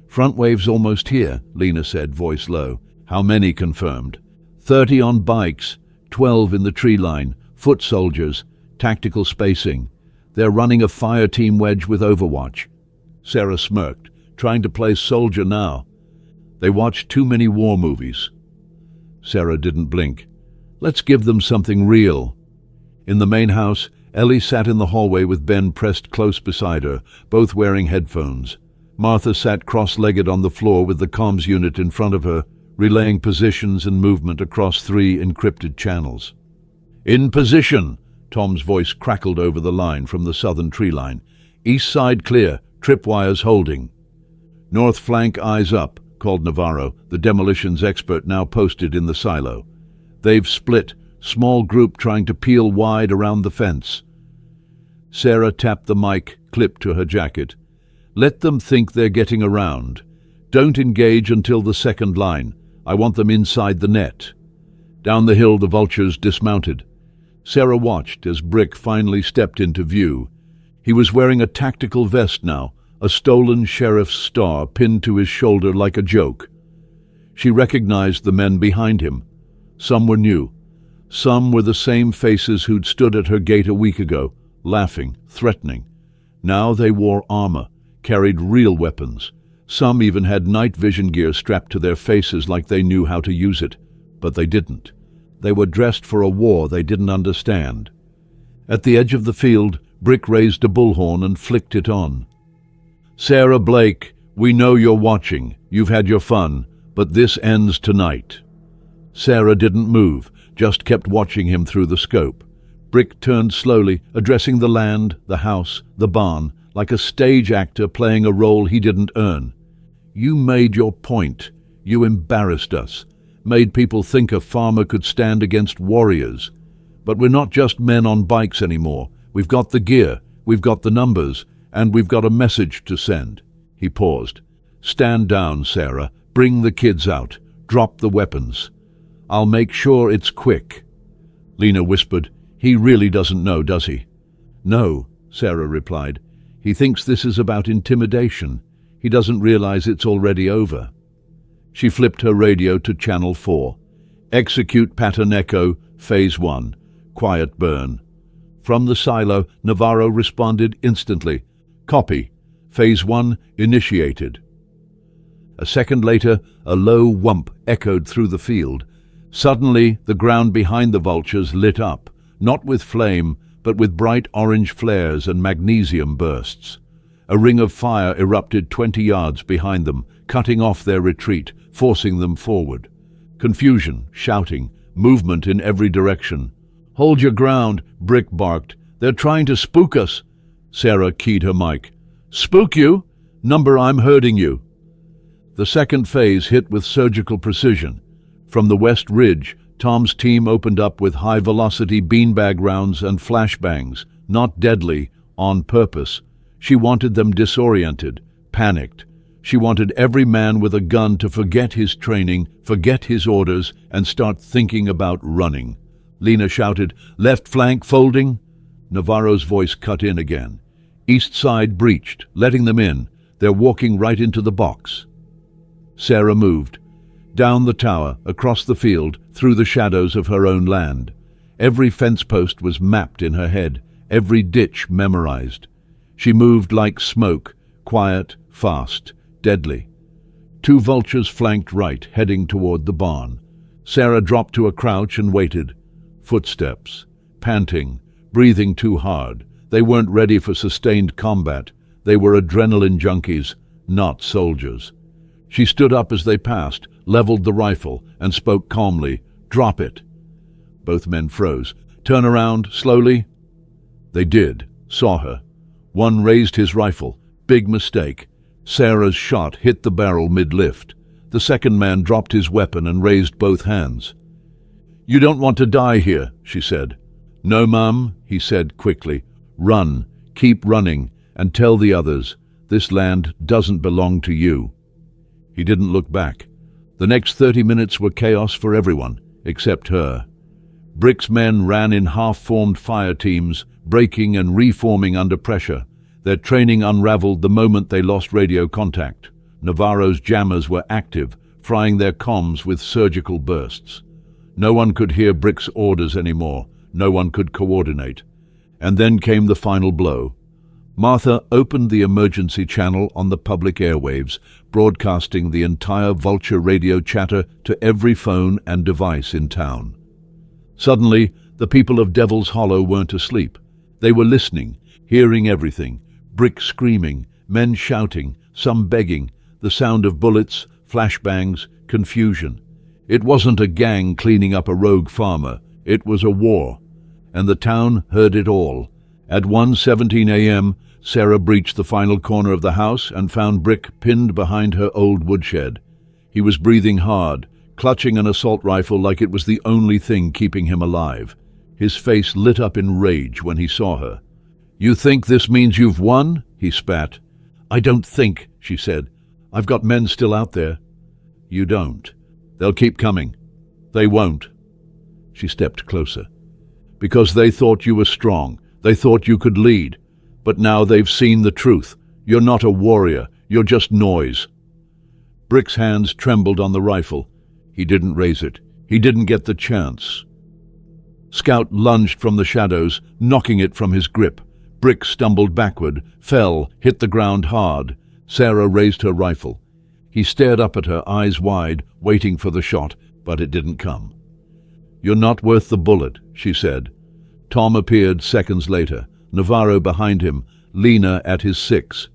"Front wave's almost here," Lena said, voice low. "How many confirmed?" 30 on bikes, 12 in the tree line, Foot soldiers, tactical spacing. They're running a fire team wedge with Overwatch. Sarah smirked, trying to play soldier now. They watched too many war movies. Sarah didn't blink. Let's give them something real. In the main house, Ellie sat in the hallway with Ben pressed close beside her, both wearing headphones. Martha sat cross-legged on the floor with the comms unit in front of her, relaying positions and movement across 3 encrypted channels. "In position!" Tom's voice crackled over the line from the southern tree line. "East side clear, tripwires holding." "North flank eyes up," called Navarro, the demolitions expert now posted in the silo. "They've split, small group trying to peel wide around the fence." Sarah tapped the mic, clipped to her jacket. "Let them think they're getting around. Don't engage until the second line. I want them inside the net." Down the hill the vultures dismounted. Sarah watched as Brick finally stepped into view. He was wearing a tactical vest now, a stolen sheriff's star pinned to his shoulder like a joke. She recognized the men behind him. Some were new. Some were the same faces who'd stood at her gate a week ago, laughing, threatening. Now they wore armor, carried real weapons. Some even had night vision gear strapped to their faces like they knew how to use it, but they didn't. They were dressed for a war they didn't understand. At the edge of the field, Brick raised a bullhorn and flicked it on. "Sarah Blake, we know you're watching. You've had your fun, but this ends tonight." Sarah didn't move, just kept watching him through the scope. Brick turned slowly, addressing the land, the house, the barn, like a stage actor playing a role he didn't earn. "You made your point. You embarrassed us. Made people think a farmer could stand against warriors. But we're not just men on bikes anymore. We've got the gear, we've got the numbers, and we've got a message to send." He paused. "Stand down, Sarah. Bring the kids out. Drop the weapons. I'll make sure it's quick." Lena whispered, "He really doesn't know, does he?" "No," Sarah replied. "He thinks this is about intimidation. He doesn't realize it's already over." She flipped her radio to Channel 4. "Execute pattern echo, Phase 1. Quiet burn." From the silo, Navarro responded instantly. "Copy. Phase 1 initiated." A second later, a low whump echoed through the field. Suddenly, the ground behind the vultures lit up, not with flame, but with bright orange flares and magnesium bursts. A ring of fire erupted 20 yards behind them, cutting off their retreat, forcing them forward. Confusion, shouting, movement in every direction. "Hold your ground," Brick barked. "They're trying to spook us." Sarah keyed her mic. "Spook you? Number, I'm hurting you." The second phase hit with surgical precision. From the west ridge, Tom's team opened up with high-velocity beanbag rounds and flashbangs, not deadly, on purpose. She wanted them disoriented, panicked. She wanted every man with a gun to forget his training, forget his orders, and start thinking about running. Lena shouted, "Left flank folding." Navarro's voice cut in again. "East side breached, letting them in. They're walking right into the box." Sarah moved. Down the tower, across the field, through the shadows of her own land. Every fence post was mapped in her head, every ditch memorized. She moved like smoke, quiet, fast, deadly. 2 vultures flanked right, heading toward the barn. Sarah dropped to a crouch and waited. Footsteps. Panting, breathing too hard. They weren't ready for sustained combat. They were adrenaline junkies, not soldiers. She stood up as they passed, leveled the rifle, and spoke calmly. "Drop it." Both men froze. "Turn around, slowly." They did, saw her. One raised his rifle. Big mistake. Sarah's shot hit the barrel mid-lift. The second man dropped his weapon and raised both hands. "You don't want to die here," she said. "No, ma'am," he said quickly. "Run, keep running, and tell the others, this land doesn't belong to you." He didn't look back. The next 30 minutes were chaos for everyone, except her. Brick's men ran in half-formed fire teams, breaking and reforming under pressure. Their training unraveled the moment they lost radio contact. Navarro's jammers were active, frying their comms with surgical bursts. No one could hear Brick's orders anymore. No one could coordinate. And then came the final blow. Martha opened the emergency channel on the public airwaves, broadcasting the entire Vulture radio chatter to every phone and device in town. Suddenly, the people of Devil's Hollow weren't asleep. They were listening, hearing everything. Brick screaming, men shouting, some begging, the sound of bullets, flashbangs, confusion. It wasn't a gang cleaning up a rogue farmer. It was a war. And the town heard it all. At 1:17 a.m., Sarah breached the final corner of the house and found Brick pinned behind her old woodshed. He was breathing hard, clutching an assault rifle like it was the only thing keeping him alive. His face lit up in rage when he saw her. "You think this means you've won?" he spat. "I don't think," she said. "I've got men still out there." "You don't. They'll keep coming." "They won't." She stepped closer. "Because they thought you were strong. They thought you could lead. But now they've seen the truth. You're not a warrior. You're just noise." Brick's hands trembled on the rifle. He didn't raise it. He didn't get the chance. Scout lunged from the shadows, knocking it from his grip. Brick stumbled backward, fell, hit the ground hard. Sarah raised her rifle. He stared up at her, eyes wide, waiting for the shot, but it didn't come. "You're not worth the bullet," she said. Tom appeared seconds later, Navarro behind him, Lena at his 6.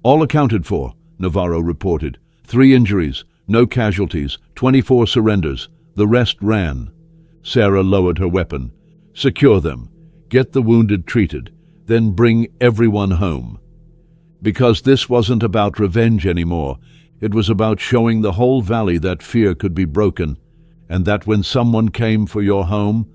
"All accounted for," Navarro reported. 3 injuries, no casualties, 24 surrenders. The rest ran. Sarah lowered her weapon. "Secure them. Get the wounded treated. Then bring everyone home." Because this wasn't about revenge anymore. It was about showing the whole valley that fear could be broken, and that when someone came for your home,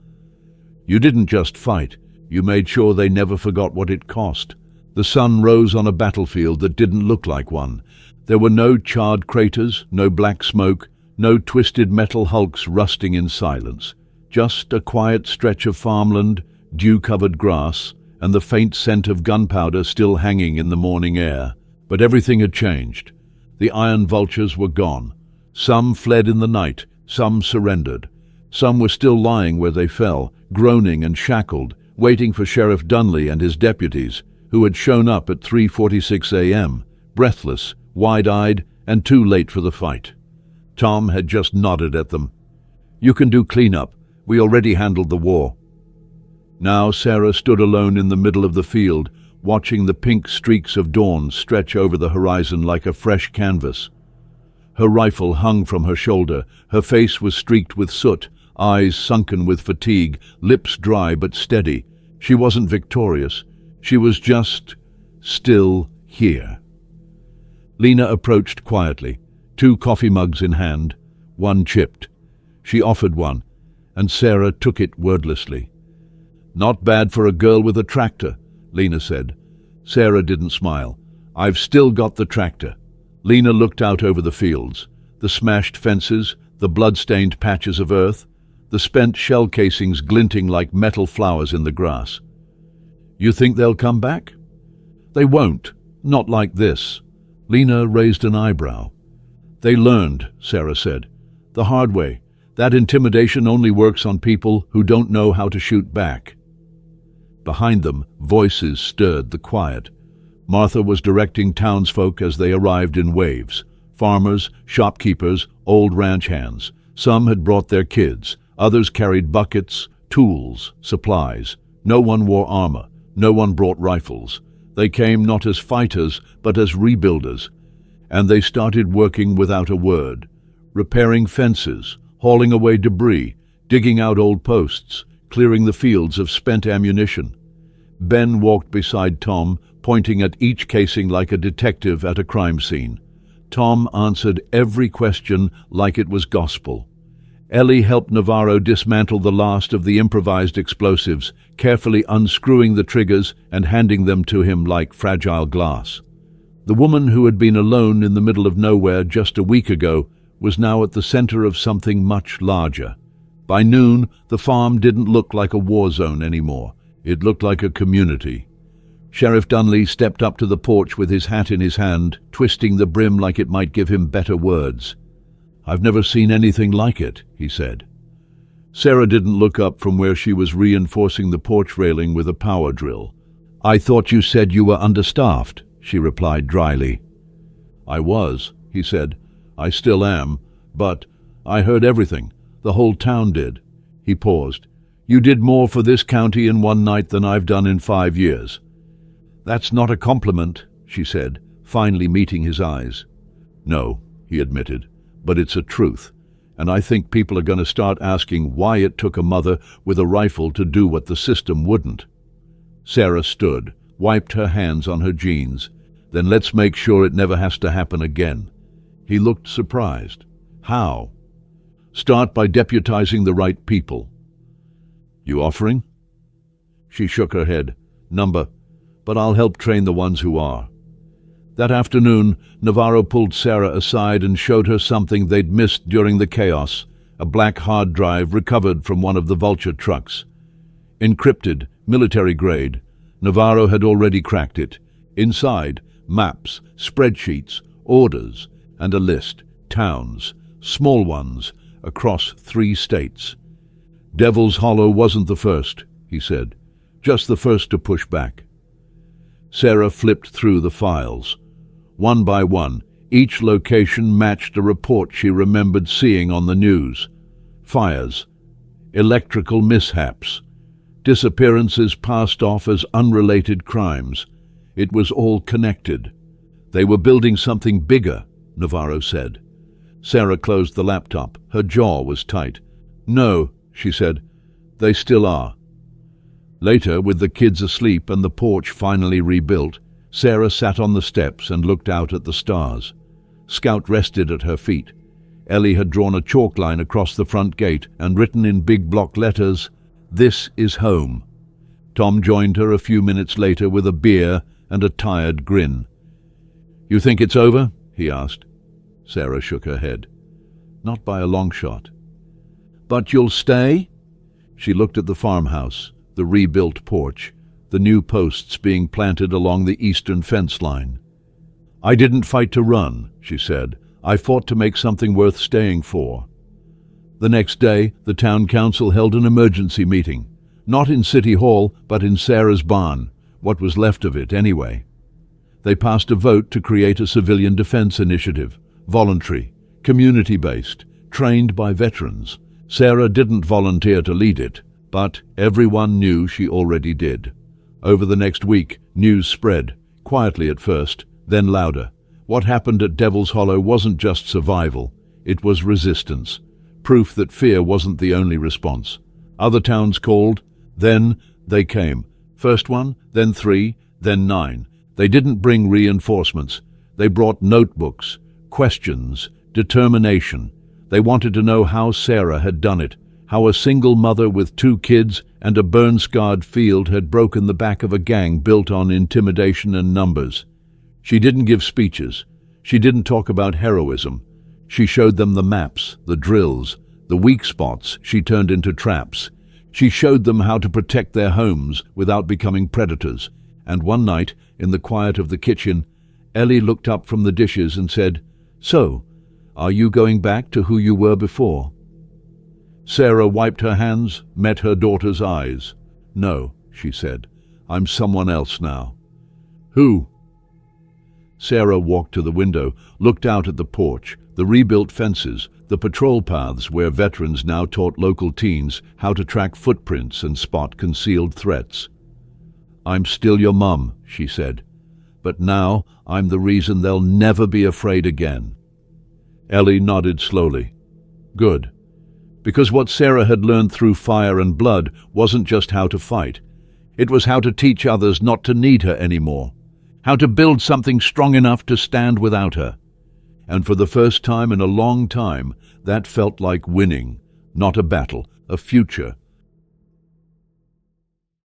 you didn't just fight. You made sure they never forgot what it cost. The sun rose on a battlefield that didn't look like one. There were no charred craters, no black smoke, no twisted metal hulks rusting in silence. Just a quiet stretch of farmland, dew-covered grass, and the faint scent of gunpowder still hanging in the morning air. But everything had changed. The iron vultures were gone. Some fled in the night, some surrendered. Some were still lying where they fell, groaning and shackled, waiting for Sheriff Dunley and his deputies, who had shown up at 3:46 a.m., breathless, wide-eyed, and too late for the fight. Tom had just nodded at them. "You can do cleanup. We already handled the war." Now Sarah stood alone in the middle of the field, watching the pink streaks of dawn stretch over the horizon like a fresh canvas. Her rifle hung from her shoulder. Her face was streaked with soot, eyes sunken with fatigue, lips dry but steady. She wasn't victorious. She was just still here. Lena approached quietly, 2 coffee mugs in hand, one chipped. She offered one, and Sarah took it wordlessly. "Not bad for a girl with a tractor," Lena said. Sarah didn't smile. "I've still got the tractor." Lena looked out over the fields, the smashed fences, the blood-stained patches of earth, the spent shell casings glinting like metal flowers in the grass. "You think they'll come back?" "They won't. Not like this." Lena raised an eyebrow. "They learned," Sarah said. "The hard way. That intimidation only works on people who don't know how to shoot back." Behind them, voices stirred the quiet. Martha was directing townsfolk as they arrived in waves. Farmers, shopkeepers, old ranch hands. Some had brought their kids. Others carried buckets, tools, supplies. No one wore armor. No one brought rifles. They came not as fighters, but as rebuilders. And they started working without a word, repairing fences, hauling away debris, digging out old posts, clearing the fields of spent ammunition. Ben walked beside Tom, pointing at each casing like a detective at a crime scene. Tom answered every question like it was gospel. Ellie helped Navarro dismantle the last of the improvised explosives, carefully unscrewing the triggers and handing them to him like fragile glass. The woman who had been alone in the middle of nowhere just a week ago was now at the center of something much larger. By noon, the farm didn't look like a war zone anymore. It looked like a community. Sheriff Dunley stepped up to the porch with his hat in his hand, twisting the brim like it might give him better words. "I've never seen anything like it," he said. Sarah didn't look up from where she was reinforcing the porch railing with a power drill. "I thought you said you were understaffed," she replied dryly. "I was," he said. "I still am. But I heard everything. The whole town did." He paused. "You did more for this county in one night than I've done in 5 years." "That's not a compliment," she said, finally meeting his eyes. "No," he admitted, "but it's a truth. And I think people are going to start asking why it took a mother with a rifle to do what the system wouldn't." Sarah stood, wiped her hands on her jeans. "Then let's make sure it never has to happen again." He looked surprised. "How?" "Start by deputizing the right people." "You offering?" She shook her head. "Number, but I'll help train the ones who are." That afternoon, Navarro pulled Sarah aside and showed her something they'd missed during the chaos, a black hard drive recovered from one of the Vulture trucks. Encrypted, military-grade, Navarro had already cracked it. Inside, maps, spreadsheets, orders, and a list, towns, small ones, across 3 states. Devil's Hollow wasn't the first, he said, just the first to push back. Sarah flipped through the files. One by one, each location matched a report she remembered seeing on the news. Fires, electrical mishaps, disappearances passed off as unrelated crimes. It was all connected. They were building something bigger, Navarro said. Sarah closed the laptop. Her jaw was tight. "No," she said, "they still are." Later, with the kids asleep and the porch finally rebuilt, Sarah sat on the steps and looked out at the stars. Scout rested at her feet. Ellie had drawn a chalk line across the front gate and written in big block letters, "This is home." Tom joined her a few minutes later with a beer and a tired grin. "You think it's over?" he asked. Sarah shook her head. "Not by a long shot." "But you'll stay?" She looked at the farmhouse, the rebuilt porch, the new posts being planted along the eastern fence line. "I didn't fight to run," she said. "I fought to make something worth staying for." The next day, the town council held an emergency meeting. Not in City Hall, but in Sarah's barn, what was left of it anyway. They passed a vote to create a civilian defense initiative, voluntary, community-based, trained by veterans. Sarah didn't volunteer to lead it, but everyone knew she already did. Over the next week, news spread, quietly at first, then louder. What happened at Devil's Hollow wasn't just survival, it was resistance, proof that fear wasn't the only response. Other towns called, then they came. First one, then 3, then 9. They didn't bring reinforcements. They brought notebooks, questions, determination. They wanted to know how Sarah had done it, how a single mother with 2 kids and a burn-scarred field had broken the back of a gang built on intimidation and numbers. She didn't give speeches. She didn't talk about heroism. She showed them the maps, the drills, the weak spots she turned into traps. She showed them how to protect their homes without becoming predators. And one night, in the quiet of the kitchen, Ellie looked up from the dishes and said, "So, are you going back to who you were before?" Sarah wiped her hands, met her daughter's eyes. "No," she said. "I'm someone else now." "Who?" Sarah walked to the window, looked out at the porch, the rebuilt fences, the patrol paths where veterans now taught local teens how to track footprints and spot concealed threats. "I'm still your mum," she said. "But now I'm the reason they'll never be afraid again." Ellie nodded slowly. "Good." Because what Sarah had learned through fire and blood wasn't just how to fight. It was how to teach others not to need her anymore, how to build something strong enough to stand without her. And for the first time in a long time, that felt like winning, not a battle, a future,